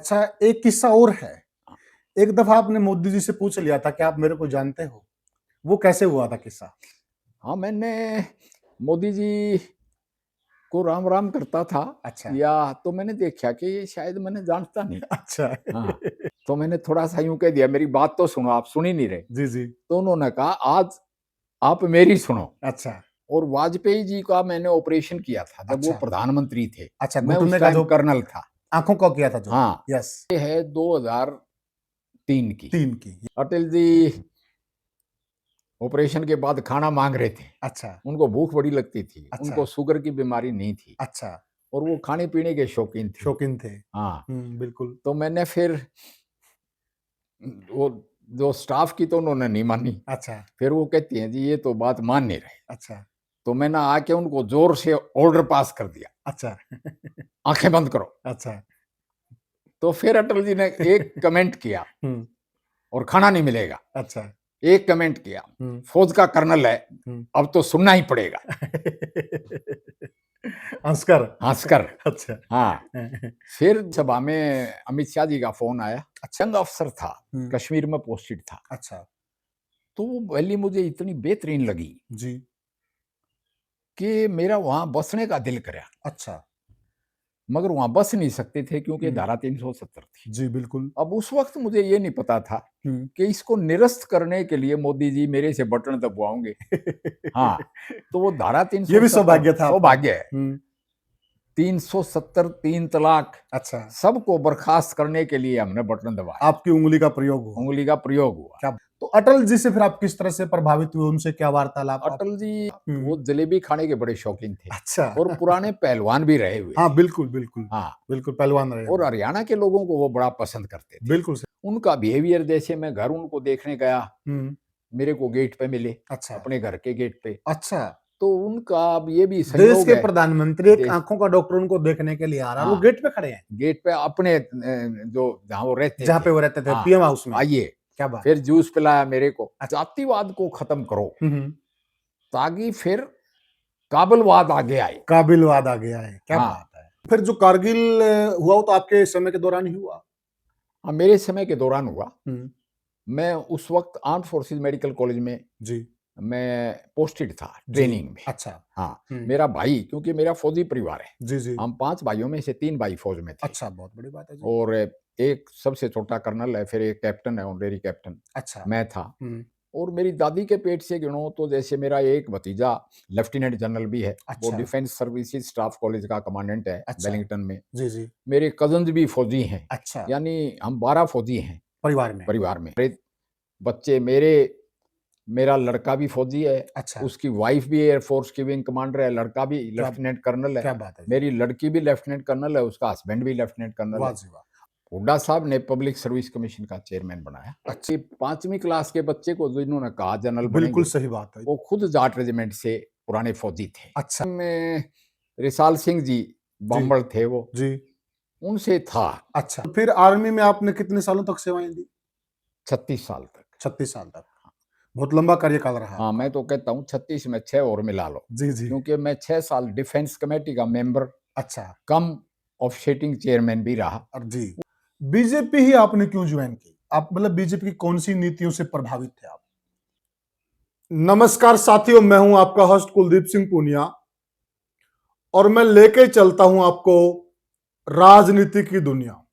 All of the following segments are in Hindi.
अच्छा, एक किस्सा और है। एक दफा आपने मोदी जी से पूछ लिया था कि आप मेरे को जानते हो? वो कैसे हुआ था किस्सा? हाँ, मैंने मोदी जी को राम राम करता था अच्छा। या तो मैंने देखा कि ये शायद मैंने जानता नहीं। अच्छा। हाँ, तो मैंने थोड़ा-सा यूँ कह दिया, मेरी बात तो सुनो, आप सुन ही नहीं रहे। जी, जी। तो उन्होंने कहा, आज आप मेरी सुनो। अच्छा, और वाजपेयी जी का मैंने ऑपरेशन किया था जब वो अच्छा, प्रधानमंत्री थे। अच्छा, मैं उस घुटने का टाइम जो कर्नल था। आँखों का किया था जो? हाँ, यस, ये है 2003 की। 3 की। अटल जी ऑपरेशन के बाद खाना माँग रहे थे। अच्छा, उनको भूख बड़ी लगती थी, अच्छा, उनको शुगर की बीमारी नहीं थी अच्छा, और वो खाने-पीने के शौकीन थे। शौकीन थे। हाँ, बिल्कुल। तो मैंने फिर वो जो स्टाफ की तो उन्होंने नहीं मानी। अच्छा, फिर वो कहती हैं, जी ये तो बात मान नहीं रहे। अच्छा, तो मैंने आके उनको ज़ोर से ऑर्डर पास कर दिया, अच्छा, आँखें बंद करो। अच्छा। तो फिर अटल जी ने एक कमेंट किया, हुँ, और खाना नहीं मिलेगा। अच्छा, एक कमेंट किया, हुँ, फौज का कर्नल है, हुँ। अब तो सुनना ही पड़ेगा, हँसकर। हँसकर। अच्छा। हाँ, फिर सभा में अमित शाह जी का फ़ोन आया। अच्छा। यंग अफ़सर था, हुँ, कश्मीर में पोस्टेड था। अच्छा, तो वो रैली मुझे इतनी बेहतरीन लगी जी, कि मेरा वहाँ बसने का दिल करा, अच्छा। मगर वहाँ बस नहीं सकते थे क्योंकि हुँ, धारा 370 थी। जी, बिल्कुल। अब उस वक़्त मुझे ये नहीं पता था हुँ। कि इसको निरस्त करने के लिए मोदी जी मेरे से बटन दबवाओगे। हाँ, तो वो धारा ये भी 370 सौभाग्य था आपका। सौभाग्य है। हुँ, 370, 3 तलाक, अच्छा, सबको बर्खास्त करने के लिए हमने बटन दबाया, आपकी उँगली का प्रयोग हुआ। उँगली का प्रयोग हुआ। क्या तो अटल जी से फिर आप किस तरह से प्रभावित हुए? उनसे क्या वार्तालाप आप अटल जी हुँ, वो जलेबी खाने के बड़े शौकीन थे अच्छा। और पुराने पहलवान भी रहे हुए हाँ, थे। बिल्कुल, बिल्कुल। हाँ, बिल्कुल, पहलवान रहे और हुए। हरियाणा के लोगों को वो बड़ा पसंद करते थे। बिल्कुल सही। उनका बिहेवियर, जैसे मैं घर उनको देखने गया, हुँ, मेरे को गेट पे मिले, अच्छा, अपने घर के गेट पे। अच्छा। तो उनका अब ये भी देश संयोग के है, प्रधानमंत्री एक देश आँखों का डॉक्टर उनको देखने के लिए आ रहा है और वो हाँ, गेट पे खड़े हैं, गेट पे अपने जो जहाँ वो रहते जहाँ थे। पे वो रहते थे, हाँ, पीएम हाउस में। आइए, क्या बात फिर है! जूस पिलाया मेरे को। अच्छा। जातिवाद को खत्म करो, हुँ, हुँ। ताकि फिर काबिलवाद आगे आए। काबिलवाद आ गया है, क्या हाँ, बात है! फिर जो कारगिल हुआ वो तो आपके समय के दौरान ही हुआ? हाँ, मेरे समय के दौरान हुआ। हुँ, मैं उस वक़्त आर्म्ड फोर्सेस मेडिकल कॉलेज में जी, मैं पोस्टेड था जी। ट्रेनिंग में। अच्छा। हाँ, हुँ, मेरा भाई, क्योंकि मेरा फ़ौजी परिवार है। जी, जी। हम 5 भाइयों में से 3 भाई फ़ौज में थे अच्छा, बहुत बड़ी बात है जी। और एक सबसे छोटा कर्नल है, फिर एक कैप्टन है, ऑनरेरी कैप्टन, अच्छा। मैं था। हुँ, और मेरी दादी के पेट से गिनो तो जैसे मेरा एक भतीजा लेफ्टिनेंट जनरल भी है, वो अच्छा, डिफेंस सर्विसेज स्टाफ कॉलेज का कमांडेंट है अच्छा। वेलिंगटन में। जी, जी। मेरे कज़िन्स भी फ़ौजी हैं, अच्छा, यानी हम 12 फ़ौजी हैं परिवार में। परिवार में। मेरे बच्चे मेरा लड़का भी फ़ौजी है, अच्छा, उसकी वाइफ़ भी एयर फ़ोर्स की विंग कमांडर है, लड़का भी क्या लेफ्टिनेंट कर्नल है, क्या बात है जी! मेरी लड़की भी लेफ्टिनेंट कर्नल है, उसका हस्बैंड भी लेफ्टिनेंट कर्नल वाह है। जी वाह! हुड्डा साहब ने पब्लिक सर्विस कमीशन का चेयरमैन बनाया। अच्छा, ये 5वीं क्लास के बच्चे को जिन्होंने कहा जनरल बिल्कुल बनेंगे, सही बात है। वो खुद जाट रेजिमेंट से पुराने फौजी थे। अच्छा, में रिसाल सिंह जी जी, बांबड़ थे वो, जी। उनसे था अच्छा, तो फिर आर्मी में आपने कितने सालों तक सेवाएँ दी? 36 साल तक। 36 साल तक। बहुत लंबा कार्यकाल रहा हाँ, आपका। मैं तो कहता हूँ 36 में 6 और मिला लो, जी, जी। क्योंकि मैं 6 साल डिफेंस कमेटी का मेंबर अच्छा, कम ऑफसेटिंग चेयरमैन भी रहा। और जी। बीजेपी ही आपने क्यों जॉइन की? आप मतलब बीजेपी की कौन-सी नीतियों से प्रभावित थे आप? नमस्कार साथियों, मैं हूं आपका होस्ट कुलदीप सिंह पूनिया और मैं लेके चलता हूं आपको राजनीति की दुनिया।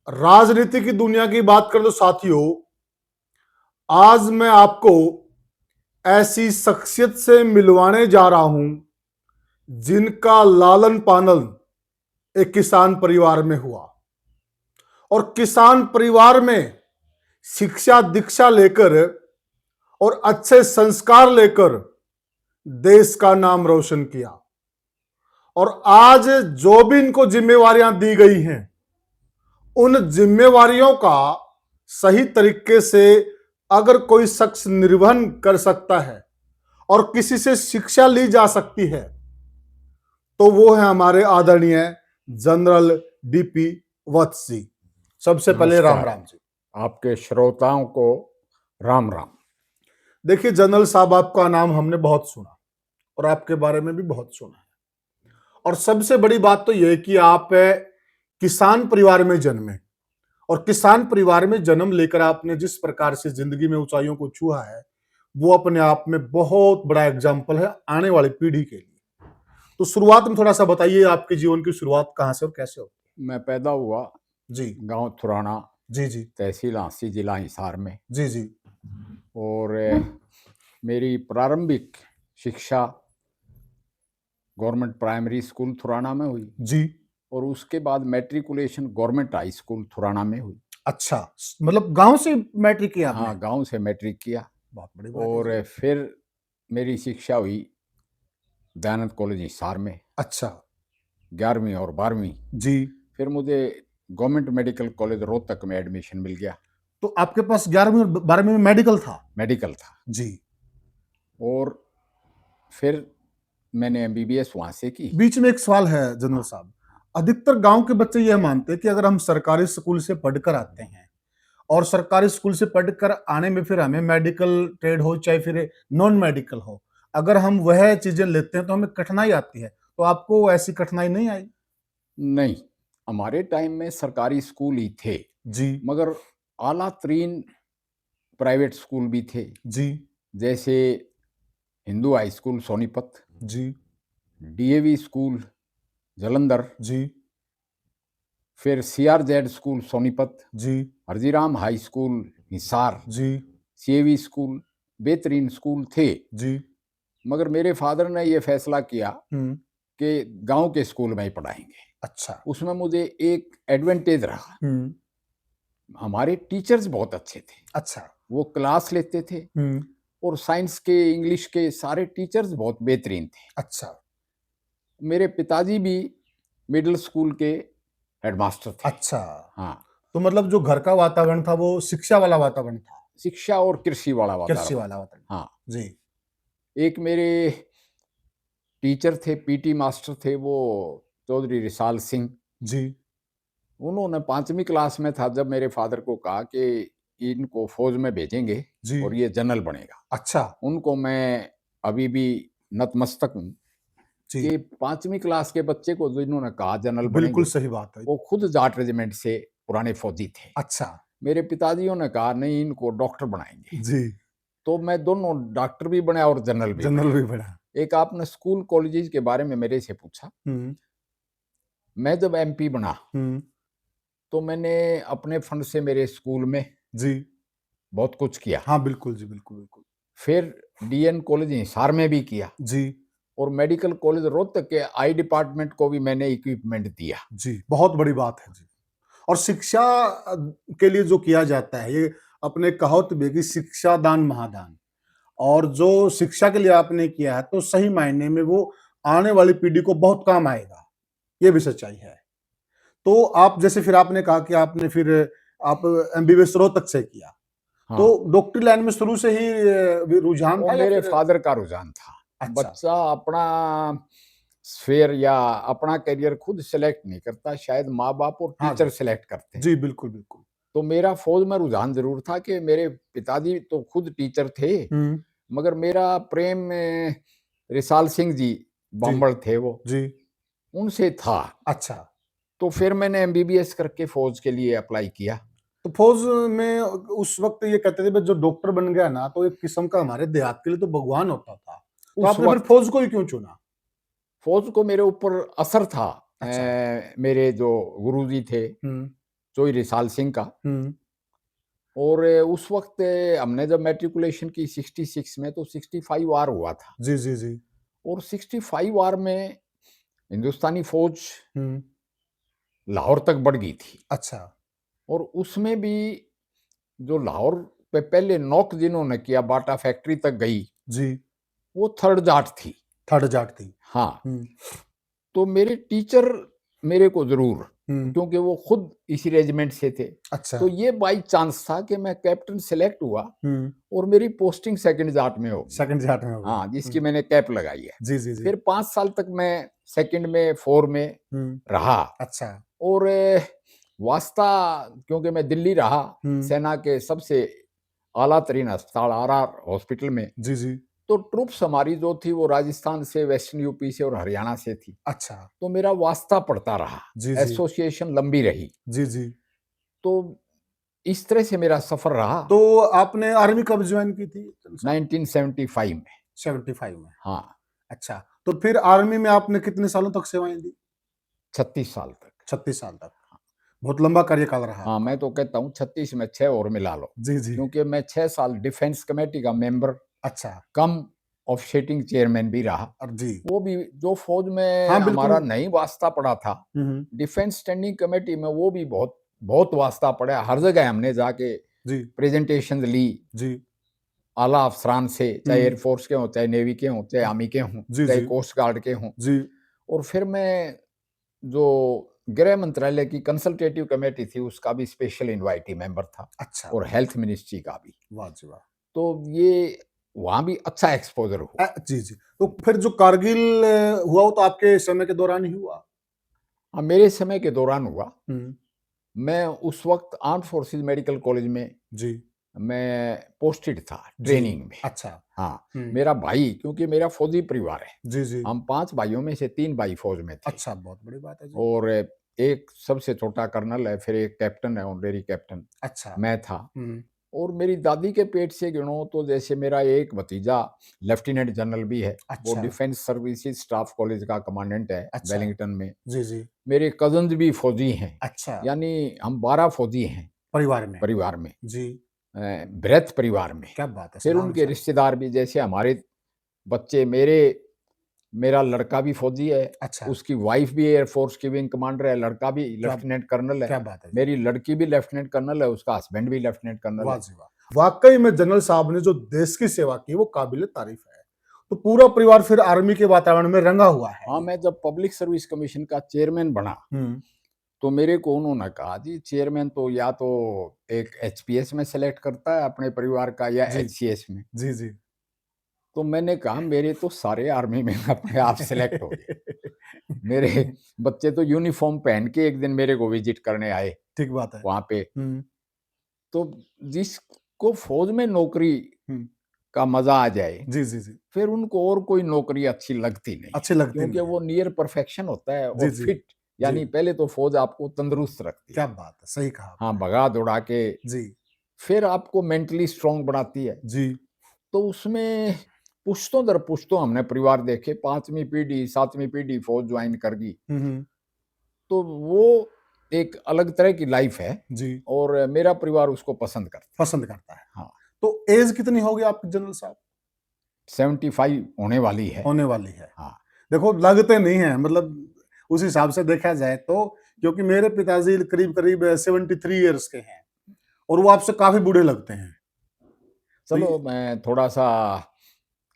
राजनीति की दुनिया की बात करें तो साथियों, आज मैं आपको ऐसी शख्सियत से मिलवाने जा रहा हूं जिनका लालन पालन एक किसान परिवार में हुआ और किसान परिवार में शिक्षा दीक्षा लेकर और अच्छे संस्कार लेकर देश का नाम रोशन किया और आज जो भी इनको जिम्मेवारियां दी गई हैं उन जिम्मेवारियों का सही तरीके से अगर कोई शख्स निर्वहन कर सकता है और किसी से शिक्षा ली जा सकती है तो वो है हमारे आदरणीय जनरल डीपी वत्स जी। सबसे पहले राम नमस्कार, राम जी। आपके श्रोताओं को राम राम। देखिए जनरल साहब, आपका नाम हमने बहुत सुना और आपके बारे में भी बहुत सुना है और सबसे बड़ी बात तो यह है कि आप किसान परिवार में जन्मे और किसान परिवार में जन्म लेकर आपने जिस प्रकार से जिंदगी में ऊंचाइयों को छुआ है, वो अपने आप में बहुत बड़ा एग्जाम्पल है आने वाली पीढ़ी के लिए। तो शुरुआत में थोड़ा सा बताइए, आपके जीवन की शुरुआत कहाँ से और कैसे हो? मैं पैदा हुआ जी गांव थुराना, जी जी तहसील हांसी, जिला हिसार में। जी जी और मेरी प्रारंभिक शिक्षा गवर्नमेंट प्राइमरी स्कूल थुराना में हुई जी। और उसके बाद मैट्रिकुलेशन गवर्नमेंट हाई स्कूल थुराना में हुई। अच्छा, मतलब गांव से मैट्रिक किया आपने? हाँ, गांव से मैट्रिक किया। बहुत बड़ी बात है और जी। फिर मेरी शिक्षा हुई दयानंद कॉलेज हिसार में, अच्छा 11वीं और 12वीं। जी। फिर मुझे गवर्नमेंट मेडिकल कॉलेज रोहतक में एडमिशन मिल गया। तो आपके पास 11वीं और 12वीं में मेडिकल था? मेडिकल था। जी। और फिर मैंने एमबीबीएस वहां से की। बीच में एक सवाल है जनरल हाँ। साहब, अधिकतर गांव के बच्चे यह मानते हैं कि अगर हम सरकारी स्कूल से पढ़कर आते हैं और सरकारी स्कूल से पढ़कर आने में फिर हमें मेडिकल ट्रेड हो चाहे फिर नॉन मेडिकल हो, अगर हम वह चीजें लेते हैं तो हमें कठिनाई आती है। तो आपको ऐसी कठिनाई नहीं आई? नहीं, हमारे टाइम में सरकारी स्कूल ही थे, जी मगर आला तरीन प्राइवेट स्कूल भी थे। जी जैसे हिंदू हाई स्कूल सोनीपत, जी डीएवी स्कूल जलंधर, जी फिर सीआरजेड स्कूल सोनीपत, जी हरजीराम हाई स्कूल हिसार, जी सीएवी स्कूल, बेहतरीन स्कूल थे। जी। मगर मेरे फादर ने यह फैसला किया हम्म। कि गांव के स्कूल में ही पढ़ाएंगे। अच्छा। उसमें मुझे एक एडवांटेज रहा, हम्म। हमारे टीचर्स बहुत अच्छे थे। अच्छा। वो क्लास लेते थे हम्म। और साइंस के, इंग्लिश के सारे टीचर्स बहुत बेहतरीन थे। अच्छा मेरे पिताजी भी मिडिल स्कूल के हेडमास्टर थे। अच्छा। हाँ, तो मतलब जो घर का वातावरण था वो शिक्षा वाला वातावरण था? शिक्षा और कृषि वाला कृषि वातावरण। वाला वातावरण। हाँ, जी एक मेरे टीचर थे, पीटी मास्टर थे, वो चौधरी रिसाल सिंह। जी उन्होंने 5वीं क्लास में था जब मेरे फादर को कहा कि इनको फौज में भेजेंगे जी। और ये जनरल बनेगा। अच्छा उनको मैं अभी भी नतमस्तक हूँ जी। कि 5वीं क्लास के बच्चे को जो इन्होंने कहा जनरल बिल्कुल बनेंगे, सही बात है। वो खुद जाट रेजिमेंट से पुराने फौजी थे। अच्छा। मेरे पिताजियों ने कहा नहीं, इनको डॉक्टर बनाएंगे। जी। तो मैं दोनों डॉक्टर भी बना और जनरल भी जनरल बना। भी बना। एक आपने स्कूल कॉलेजेस के बारे में मेरे से पूछा। हम्म मैं जब एमपी बना हम्म। तो मैंने अपने फंड से मेरे स्कूल में जी बहुत कुछ किया। हाँ बिल्कुल जी, बिल्कुल बिल्कुल। फिर डीएन कॉलेज हिसार में भी किया जी और मेडिकल कॉलेज रोहतक के आई डिपार्टमेंट को भी मैंने इक्विपमेंट दिया। जी, बहुत बड़ी बात है जी। और शिक्षा के लिए जो किया जाता है, ये अपने कहावत भी है कि शिक्षा दान महादान। और जो शिक्षा के लिए आपने किया है तो सही मायने में वो आने वाली पीढ़ी को बहुत काम आएगा, ये भी सच्चाई है। तो आप जैसे फिर आपने कहा कि आपने फिर आप एमबीबीएस रोहतक से किया, हाँ, तो डॉक्टरी लाइन में शुरू से ही रुझान वो था या मेरे फिर? फादर का रुझान था। अच्छा। बच्चा अपना स्फेयर या अपना करियर खुद सेलेक्ट नहीं करता, शायद माँ बाप और हाँ टीचर जी सेलेक्ट करते हैं। जी, बिल्कुल बिल्कुल। तो मेरा फौज में रुझान जरूर था कि मेरे पिताजी तो खुद टीचर थे, हम्म। मगर मेरा प्रेम रिसाल सिंह जी जी बांबड़ थे वो, जी। उनसे था। अच्छा। तो फिर मैंने एमबीबीएस करके फौज के लिए अप्लाई किया। तो फौज में उस वक्त ये कहते थे भाई जो डॉक्टर बन गया ना तो एक किस्म का हमारे देहात के लिए तो भगवान होता था। तो उस आपने फिर वक्त फौज को ही क्यों चुना? फौज को मेरे ऊपर असर था अच्छा। मेरे जो गुरुजी थे हम्म चोई रिसाल सिंह का। हम्म। और उस वक्त हमने जब मैट्रिकुलेशन की 66 में, तो 65 वार हुआ था। जी जी जी। और 65 वार में हिंदुस्तानी फौज हम्म। लाहौर तक बढ़ गई थी। अच्छा। और उसमें भी जो लाहौर पे पहले नॉक जिन्होंने किया, बाटा फैक्ट्री तक गई, जी। वो थर्ड जाट थी। थर्ड जाट थी। हाँ, हम्म तो मेरे टीचर मेरे को जरूर, हम्म। क्योंकि वो खुद इसी रेजिमेंट से थे, अच्छा। तो ये बाई चांस था कि मैं कैप्टन सेलेक्ट हुआ हम्म। और मेरी पोस्टिंग सेकंड जाट में होगी। सेकंड जाट में हो गई। हाँ, जिसकी मैंने कैप लगाई है। जी जी जी। फिर 5 साल तक मैं सेकंड में, 4 में रहा। अच्छा। और वास्ता, क्योंकि मैं दिल्ली रहा, हम्म। सेना के सबसे आला तरीन अस्पताल आरआर हॉस्पिटल में, जी जी। तो ट्रूप्स हमारी जो थी वो राजस्थान से, वेस्टर्न यूपी से और हरियाणा से थी। अच्छा। तो मेरा वास्ता पड़ता रहा, जी, जी। एसोसिएशन लंबी रही। जी, जी। तो इस तरह से मेरा सफर रहा। तो आपने आर्मी कब ज्वाइन की थी? 1975 में। 75 में। हाँ, अच्छा, तो फिर आर्मी में आपने कितने सालों तक सेवाएं दी? 36 साल तक। 36 साल तक। बहुत लंबा कार्यकाल रहा हाँ, आपका। मैं तो कहता हूँ 36 में 6 और मिला लो, जी, जी। क्योंकि मैं 6 साल डिफेंस कमेटी का मेंबर अच्छा। कम ऑफसेटिंग चेयरमैन भी रहा। जी। वो भी जो फौज में हाँ, हमारा बिल्कुल। नहीं वास्ता पड़ा था, हुँ। डिफेंस स्टैंडिंग कमेटी में वो भी बहुत बहुत वास्ता पड़ा। हर जगह हमने जाके जी, प्रेजेंटेशंस ली जी। आला अफसरान से, चाहे हुँ। एयरफोर्स के हों, चाहे नेवी के हों, चाहे आर्मी के हों, जी, चाहे जी। कोस्ट गार्ड के हों। जी। और फिर मैं जो गृह मंत्रालय की कंसल्टेटिव कमेटी थी उसका भी स्पेशल इनवाइटी मेंबर था, अच्छा। और हेल्थ मिनिस्ट्री का भी। वाह जी वाह! तो ये वहाँ भी अच्छा एक्सपोज़र हुआ। जी, जी। तो फिर जो कारगिल हुआ वो तो आपके समय के दौरान ही हुआ? हाँ, मेरे समय के दौरान हुआ। हुँ। मैं उस वक़्त आर्म्ड फोर्सेस मेडिकल कॉलेज में जी, मैं पोस्टेड था जी। ट्रेनिंग में। अच्छा। हाँ, हुँ। मेरा भाई, क्योंकि मेरा फ़ौजी परिवार है। जी, जी। हम 5 भाइयों में से 3 भाई फ़ौज में थे, अच्छा, बहुत बड़ी बात है जी। और एक सबसे छोटा कर्नल है, फिर एक कैप्टन है, ऑनरेरी कैप्टन, अच्छा। मैं था। हुँ। और मेरी दादी के पेट से गिनो तो जैसे मेरा एक भतीजा लेफ्टिनेंट जनरल भी है, वो अच्छा, डिफेंस सर्विसेज स्टाफ कॉलेज का कमांडेंट है अच्छा। वेलिंगटन में। जी, जी। मेरे कज़न्स भी फ़ौजी हैं, अच्छा, यानी हम 12 फ़ौजी हैं परिवार में। परिवार में, जी, बृहत परिवार में। क्या बात है! फिर सलाम उनके सर। रिश्तेदार भी, जैसे हमारे बच्चे, मेरा लड़का भी फ़ौजी है, अच्छा, उसकी वाइफ़ भी एयर फ़ोर्स की विंग कमांडर है, लड़का भी क्या लेफ्टिनेंट कर्नल है, क्या बात है जी! मेरी लड़की भी लेफ्टिनेंट कर्नल है, उसका हस्बैंड भी लेफ्टिनेंट कर्नल वाह है। जी वाह! वाक़ई में जनरल साहब ने जो देश की सेवा की वो काबिल-ए-तारीफ़ है। तो पूरा परिवार फिर आर्मी के वातावरण में रंगा हुआ है। हाँ, मैं जब पब्लिक सर्विस कमीशन का चेयरमैन बना, हुँ। तो मेरे को उन्होंने कहा, जी चेयरमैन तो या तो एक एचपीएस में सेलेक्ट करता है अपने परिवार का, या जी, एचसीएस में। जी, जी। तो मैंने कहा मेरे तो सारे आर्मी में अपने आप सेलेक्ट हो गए। मेरे बच्चे तो यूनिफ़ॉर्म पहन के एक दिन मेरे को विज़िट करने आए ठीक बात है। वहाँ पे। हुँ, तो जिसको फ़ौज में नौकरी हुँ। का मज़ा आ जाए, जी, जी, जी। फिर उनको और कोई नौकरी अच्छी लगती नहीं है, अच्छी लगती क्योंकि नहीं है। वो नियर परफेक्शन होता है, जी, और जी। फिट, जी, यानी पहले तो फ़ौज आपको तंदुरुस्त रखती है। क्या बात है! सही कहा हाँ, आपने। भगा-दौड़ा के जी, फिर आपको मेंटली स्ट्रॉन्ग बनाती है। जी। तो उसमें पुश्तों दर पुश्तों हमने परिवार देखे, 5वीं पीढ़ी, 7वीं पीढ़ी फ़ौज जॉइन कर गई। हुँ, हुँ। तो वो एक अलग तरह की लाइफ़ है, जी, और मेरा परिवार उसको पसंद करता है। पसंद करता है। हाँ, तो ऐज कितनी होगी आपकी जनरल साहब? 75 होने वाली है। होने वाली है। हाँ, देखो लगते नहीं हैं मतलब उस हिसाब से देखा जाए तो क्योंकि मेरे पिताजी करीब-करीब 73 इयर्स के हैं और वो आपसे काफ़ी बूढ़े लगते हैं। तो चलो ये मैं थोड़ा-सा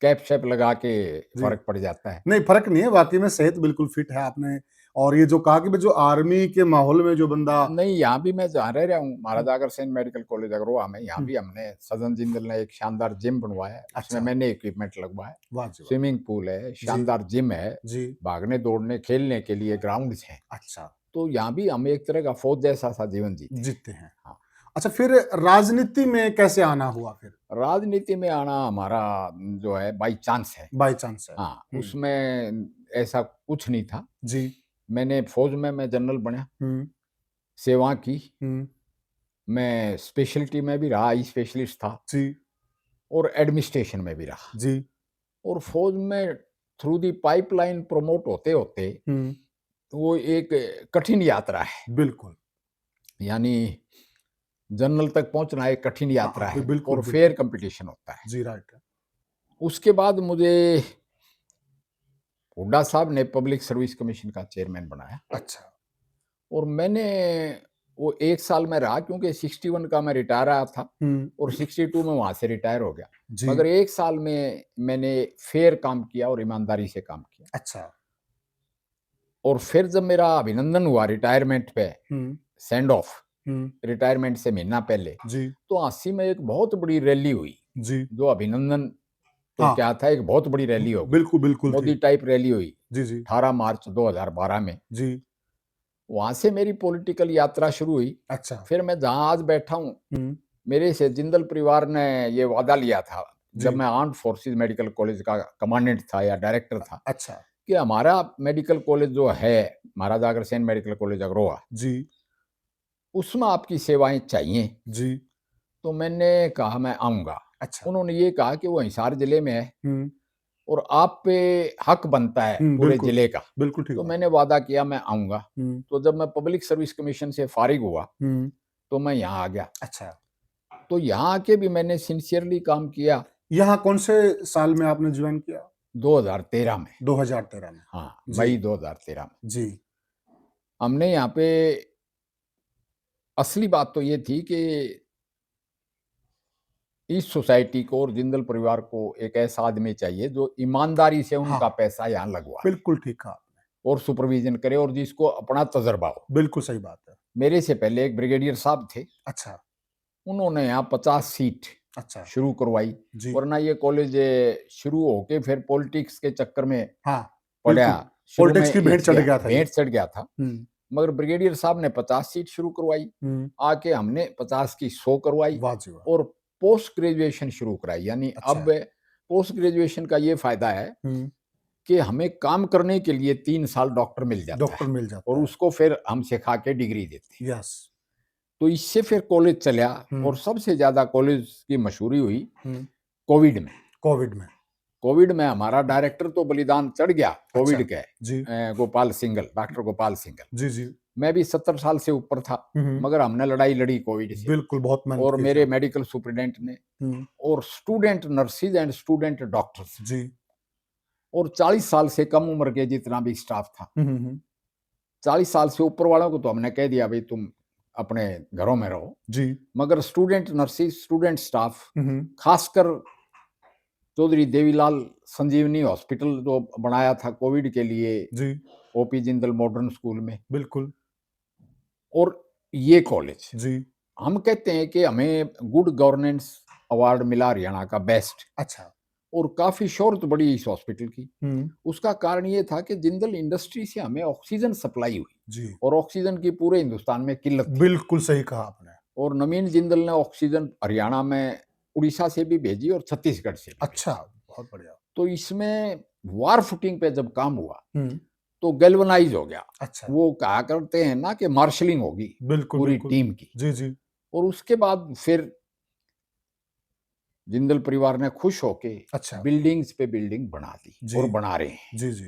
कैप-शैप लगा के जी। फ़र्क पड़ जाता है। नहीं, फ़र्क नहीं है, वाक़ई में सेहत बिल्कुल फिट है आपने और ये जो कहा कि भई जो आर्मी के माहौल में जो बंदा नहीं, यहाँ भी मैं जहाँ रह रहा हूँ, हुँ, महाराजा अग्रसेन मेडिकल कॉलेज अग्रवा में, यहाँ हुँ, भी हमने सज्जन जिंदल ने एक शानदार जिम बनवाया है, उसमें अच्छा, मैंने इक्विपमेंट लगवाया है। वाह जी वाह! स्विमिंग पूल है, जी, शानदार जिम है, जी, भागने-दौड़ने, खेलने के लिए ग्राउंड्स हैं। अच्छा, तो यहाँ भी हम एक तरह का फ़ौज जैसा सा जीवन जीते हैं। जीतते हैं। हाँ, अच्छा फिर राजनीति में कैसे आना हुआ फिर? राजनीति में आना हमारा जो है बाय चांस है। बाय चांस है। हाँ, हुँ, उसमें ऐसा कुछ नहीं था। जी, मैंने फ़ौज में मैं जनरल बना, हुँ, सेवा की। हुँ, मैं स्पेशलिटी में भी रहा, आई स्पेशलिस्ट था, जी, और एडमिनिस्ट्रेशन में भी रहा। जी, और फ़ौज में थ्रू दी पाइपलाइन प्रमोट होते-होते हुँ, वो एक कठिन यात्रा है। बिल्कुल। यानी जनरल तक पहुँचना एक कठिन हाँ, यात्रा हाँ, है, बिल्कुल, और फेयर बिल्कुल। कंपटीशन होता है। जी, राइट। उसके बाद मुझे हुड्डा साहब ने पब्लिक सर्विस कमीशन का चेयरमैन बनाया, अच्छा, और मैंने वो 1 साल में रहा, क्योंकि 61 का मैं रिटायर आया था, हुँ, और 62 में वहाँ से रिटायर हो गया। जी, मगर 1 साल में मैंने फेयर काम किया और ईमानदारी से काम किया। अच्छा, और फिर जब मेरा अभिनंदन हुआ रिटायरमेंट पे, हुँ, सेंड ऑफ, हुँ, रिटायरमेंट से महीना पहले, जी, तो 80 में एक बहुत बड़ी रैली हुई। जी, जो अभिनंदन तो हाँ, क्या था, एक बहुत बड़ी रैली हो गई। बिल्कुल, बिल्कुल थी। मोदी टाइप रैली हुई, जी, जी, 18 मार्च 2012 में। जी, वहाँ से मेरी पॉलिटिकल यात्रा शुरू हुई। अच्छा, फिर मैं जहाँ आज बैठा हूँ, हुँ, मेरे से जिंदल परिवार ने ये वादा लिया था जब जी। मैं आर्म्ड फोर्सेस मेडिकल कॉलेज का कमांडेंट था या डायरेक्टर था, अच्छा। कि हमारा मेडिकल कॉलेज जो है महाराजा अग्रसेन मेडिकल कॉलेज अग्रोहा, जी। उसमें आपकी सेवाएं चाहिए। जी। तो मैंने कहा मैं आऊंगा। अच्छा। उन्होंने ये कहा कि वो हिसार जिले में है हुँ। और आप पे हक बनता है पूरे बिल्कुल। जिले का। बिल्कुल ठीक तो बात। मैंने वादा किया मैं आऊंगा। हुँ। तो जब मैं पब्लिक सर्विस कमीशन से फारिग हुआ हुँ। तो मैं यहाँ आ गया। अच्छा। तो यहाँ आके भी मैंने सिंसियरली काम किया। यहाँ कौन से साल में आपने जॉइन किया? 2013 में, 2013 में। हाँ, जी। मई 2013 में जी। हमने यहाँ पे, असली बात तो ये थी कि इस सोसाइटी को और जिंदल परिवार को एक ऐसा आदमी चाहिए जो ईमानदारी से उनका हाँ, पैसा यहाँ लगवाए बिल्कुल ठीक कहा आपने। और सुपरविजन करे और जिसको अपना तजर्बा हो। बिल्कुल सही बात है। मेरे से पहले एक ब्रिगेडियर साहब थे, अच्छा। उन्होंने यहाँ 50 सीट अच्छा। शुरू करवाई। जी। वरना ये कॉलेज शुरू होके फिर पॉलिटिक्स के चक्कर में हाँ, पड़ा। बिल्कुल। शुरू में पॉलिटिक्स की भेंट हिच चढ़ गया, गया था ये। भेंट चढ़ गया था। हुँ। मगर ब्रिगेडियर साहब ने 50 सीट शुरू करवाई। हुँ। आके हमने 50 की 100 करवाई वाह जी वाह! और पोस्ट ग्रेजुएशन शुरू कराई। यानी अच्छा। अब पोस्ट ग्रेजुएशन का ये फायदा है हुँ। कि हमें काम करने के लिए 3 साल डॉक्टर मिल जाता डॉक्टर है मिल और जाता है। उसको फिर हम सिखा के डिग्री देते हैं। यस। तो इससे फिर कॉलेज चला और हुँ। सबसे ज्यादा कॉलेज की मशहूरी हुई हुँ। कोविड में। कोविड में। कोविड में हमारा डायरेक्टर तो बलिदान चढ़ गया अच्छा। कोविड के, जी। गोपाल सिंगल, डॉक्टर गोपाल सिंगल। जी, जी। मैं भी 70 साल से ऊपर था, हुँ, हुँ। मगर हमने लड़ाई लड़ी कोविड से। बिल्कुल, बहुत मेहनत और की थी मेरे आपने। मेडिकल सुपरिटेंडेंट ने हुँ। और student nurses and student doctors जी। और 40 साल से कम उम्र के जितना भी स्टाफ था, हुँ, हुँ, हुँ। 40 साल से ऊपर वालों को तो हमने कह दिया भाई तुम अपने घरों में रहो। जी। मगर स्टूडेंट नर्सिस, स्टूडेंट स्टाफ, हुँ, हुँ। खासकर चौधरी देवीलाल संजीवनी हॉस्पिटल जो बनाया था कोविड के लिए, जी। ओपी जिंदल मॉडर्न स्कूल में, बिल्कुल। और ये कॉलेज, जी। हम कहते हैं कि हमें गुड गवर्नेंस अवार्ड मिला हरियाणा का बेस्ट। अच्छा। और काफी शोहरत बढ़ी इस हॉस्पिटल की। हुँ। उसका कारण ये था कि जिंदल इंडस्ट्री से हमें ऑक्सीजन सप्लाई हुई जी। और ऑक्सीजन की पूरे हिंदुस्तान में किल्लत थी। बिल्कुल सही कहा आपने। और नवीन जिंदल ने ऑक्सीजन हरियाणा में उड़ीसा से भी भेजी और छत्तीसगढ़ से भी अच्छा, भेजी। बहुत बढ़िया। तो इसमें वार फुटिंग पे जब काम हुआ हुँ। तो गैल्वनाइज हो गया। अच्छा। वो कहा करते हैं ना कि मार्शलिंग होगी बिल्कुल, पूरी बिल्कुल। टीम की। जी, जी। और उसके बाद फिर जिंदल परिवार ने खुश होके अच्छा। बिल्डिंग्स पे बिल्डिंग बना दी जी। और बना रहे हैं। जी, जी।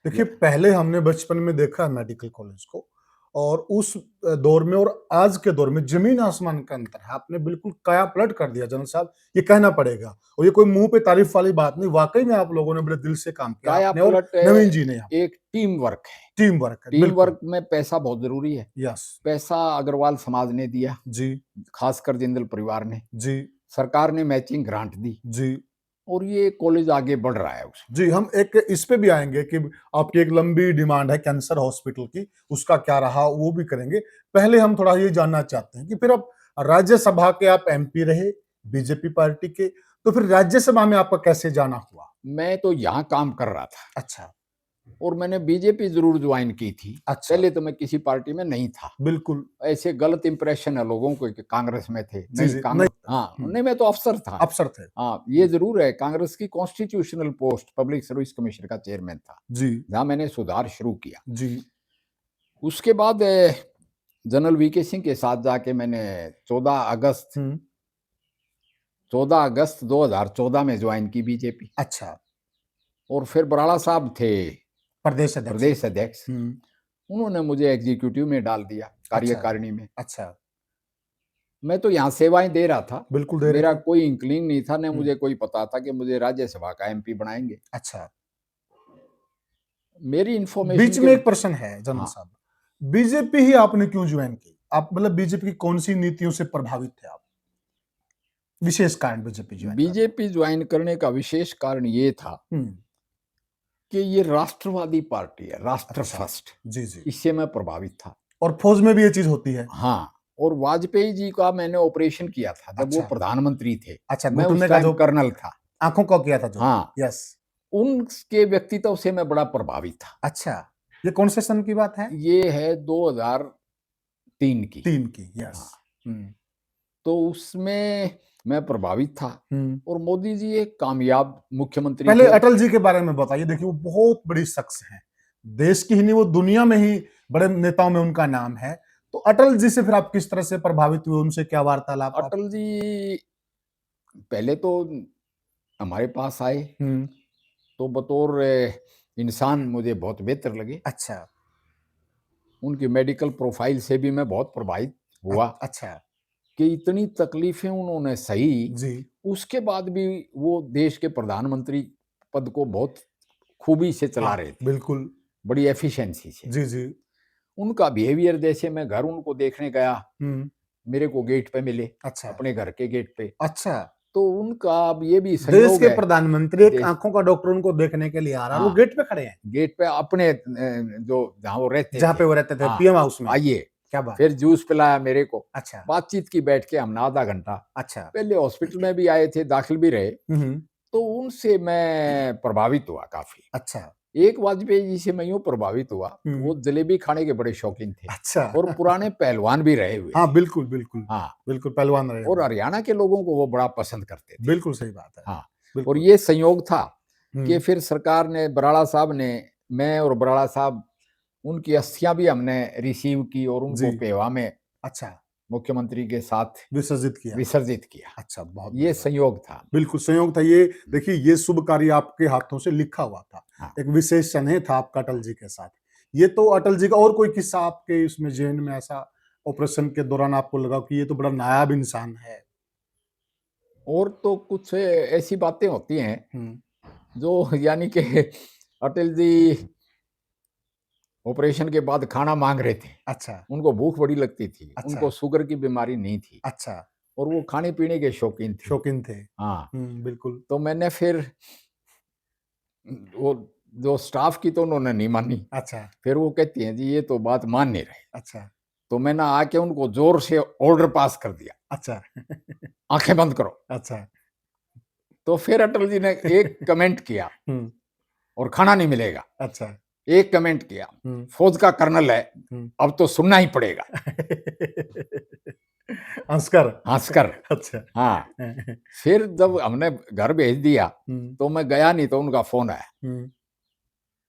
देखिए, पहले हमने बचपन में देखा है मेडिकल कॉलेज को और उस दौर में और आज के दौर में ज़मीन आसमान का अंतर है। आपने बिल्कुल काया पलट कर दिया जनरल साहब, ये कहना पड़ेगा और ये कोई मुँह पे तारीफ़ वाली बात नहीं, वाक़ई में आप लोगों ने बड़े दिल से काम किया काया आपने और पलट नवीन जी ने यहाँ पे। एक टीम वर्क है। टीम वर्क है, टीम बिल्कुल। वर्क में पैसा बहुत जरूरी है। यस। पैसा अग्रवाल समाज ने दिया, जी। खासकर जिंदल परिवार ने। जी। सरकार ने मैचिंग ग्रांट दी जी। और ये कॉलेज आगे बढ़ रहा है उसमें। जी, हम एक इस पे भी आएँगे कि आपकी एक लंबी डिमांड है कैंसर हॉस्पिटल की, उसका क्या रहा वो भी करेंगे। पहले हम थोड़ा ये जानना चाहते हैं कि फिर अब राज्यसभा के आप एमपी रहे, बीजेपी पार्टी के, तो फिर राज्यसभा में आपका कैसे जाना हुआ? मैं तो यहाँ काम कर रहा था अच्छा। और मैंने बीजेपी जरूर ज्वाइन की थी। अच्छा। पहले तो मैं किसी पार्टी में नहीं था। बिल्कुल। ऐसे गलत इंप्रेशन है लोगों को कि कांग्रेस में थे। जी, नहीं, जी। नहीं। कांग्रेस, हाँ, हुँ, नहीं, मैं तो अफसर था। अफ़सर थे। हाँ, ये जरूर है, कांग्रेस की constitutional post public service commission का चेयरमैन था, जी। जहां मैंने सुधार शुरू किया। जी। उसके बाद जनरल वीके सिंह के साथ जाके मैंने 14 अगस्त हुँ। 14 अगस्त 2014 में ज्वाइन की बीजेपी। अच्छा, और फिर बराड़ा साहब थे प्रदेश अध्यक्ष। प्रदेश अध्यक्ष, हुँ। उन्होंने मुझे एग्जीक्यूटिव में डाल दिया, अच्छा। कार्यकारिणी में। अच्छा, मैं तो यहाँ सेवाएं दे रहा था, बिल्कुल दे रहे मेरा थे। कोई इंक्लिंग नहीं था, न हुँ। मुझे कोई पता था कि मुझे राज्यसभा का एमपी बनाएंगे। अच्छा। मेरी इंफॉर्मेशन बीच के, में एक प्रश्न है जनरल हाँ, साहब, बीजेपी ही आपने क्यों ज्वाइन की? आप मतलब बीजेपी की कौन-सी नीतियों से प्रभावित थे आप? विशेष कारण बीजेपी ज्वाइन करने का? बीजेपी ज्वाइन करने का विशेष कारण ये था हुँ। कि ये राष्ट्रवादी पार्टी है, राष्ट्र अच्छा। फर्स्ट। जी, जी। इससे मैं प्रभावित था। और फौज में भी ये चीज़ होती है? हाँ, और वाजपेयी जी का मैंने ऑपरेशन किया था जब वो अच्छा। प्रधानमंत्री थे। अच्छा, मैं उस घुटने का टाइम जो कर्नल था। आँखों का किया था जो? हाँ, यस। उनके व्यक्तित्व से मैं बड़ा प्रभावित था। अच्छा, ये कौन से सन की बात है? ये है 2003 की। 3 की, यस। हाँ, हुँ। तो उसमें मैं प्रभावित था। हम्म। और मोदी जी एक कामयाब मुख्यमंत्री पहले थे। अटल जी के बारे में बताइए। देखिए वो बहुत बड़ी शख्स है, देश की ही नहीं वो दुनिया में ही बड़े नेताओं में उनका नाम है। तो अटल जी से फिर आप किस तरह से प्रभावित हुए, उनसे क्या वार्तालाप आप? अटल जी पहले तो हमारे पास आए हम्म। तो बतौर इंसान मुझे बहुत बेहतर लगे। अच्छा। उनकी मेडिकल प्रोफाइल से भी मैं बहुत प्रभावित हुआ अच्छा। कि इतनी तकलीफें उन्होंने सही, जी। उसके बाद भी वो देश के प्रधानमंत्री पद को बहुत खूबी से चला हाँ, रहे थे, बिल्कुल। बड़ी एफिशिएंसी से। जी जी। उनका बिहेवियर, जैसे मैं घर उनको देखने गया, हम्म। मेरे को गेट पे मिले, अच्छा। अपने घर के गेट पे। अच्छा। तो उनका अब ये भी देश संयोग के है, प्रधानमंत्री, एक देश, आंखों का डॉक्टर उनको देखने के लिए आ रहा है, वो हाँ, गेट पे खड़े हैं गेट पे अपने जो जहाँ वो रहते जहां थे, पे वो रहते थे, हाँ, पीएम हाउस में। आइए। क्या बात फिर है। जूस पिलाया मेरे को, अच्छा। बातचीत की बैठ के हमने आधा घंटा। अच्छा। पहले हॉस्पिटल में भी आए थे, दाखिल भी रहे। हम्म। तो उनसे मैं प्रभावित हुआ काफी। अच्छा। एक वाजपेयी जी से मैं यूं प्रभावित हुआ, वो जलेबी खाने के बड़े शौकीन थे अच्छा। और पुराने पहलवान भी रहे हुए हाँ, थे। बिल्कुल बिल्कुल। हाँ, बिल्कुल पहलवान रहे और हुए। हरियाणा के लोगों को वो बड़ा पसंद करते थे। बिल्कुल सही बात है। हाँ, और बिल्कुल। ये संयोग था कि हम्म। फिर सरकार ने, बराड़ा साहब ने, मैं और बराड़ा साहब, उनकी अस्थियां भी हमने रिसीव की और उनको जी। पेवा में अच्छा। मुख्यमंत्री के साथ विसर्जित किया। विसर्जित किया। अच्छा, बहुत ये बढ़िया। संयोग था। बिल्कुल संयोग था ये। देखिए ये शुभ कार्य आपके हाथों से लिखा हुआ था, हाँ, एक विशेष स्नेह था आपका अटल जी के साथ। ये तो अटल जी का। और कोई किस्सा आपके इसमें जेहन में ऐसा ऑपरेशन के दौरान आपको लगा कि ये तो बड़ा नायाब इंसान है? और तो कुछ ऐसी बातें होती हैं हम्म। जो यानी कि अटल जी ऑपरेशन के बाद खाना मांग रहे थे। अच्छा। उनको भूख बड़ी लगती थी, अच्छा। उनको शुगर की बीमारी नहीं थी अच्छा। और वो खाने पीने के शौकीन थे। शौकीन थे। हाँ, बिल्कुल। तो मैंने फिर वो जो स्टाफ की तो उन्होंने नहीं मानी। अच्छा। फिर वो कहती हैं जी ये तो बात मान नहीं रहे। अच्छा। तो मैंने आके उनको जोर से ऑर्डर पास कर दिया, अच्छा। आंखें बंद करो। अच्छा। तो फिर अटल जी ने एक कमेंट किया, हम्म। और खाना नहीं मिलेगा। अच्छा। एक कमेंट किया, हम्म। फौज का कर्नल है, हम्म। अब तो सुनना ही पड़ेगा। हंसकर। हंसकर। अच्छा। हाँ, फिर जब हमने घर भेज दिया हम्म। तो मैं गया नहीं, तो उनका फोन आया, हम्म।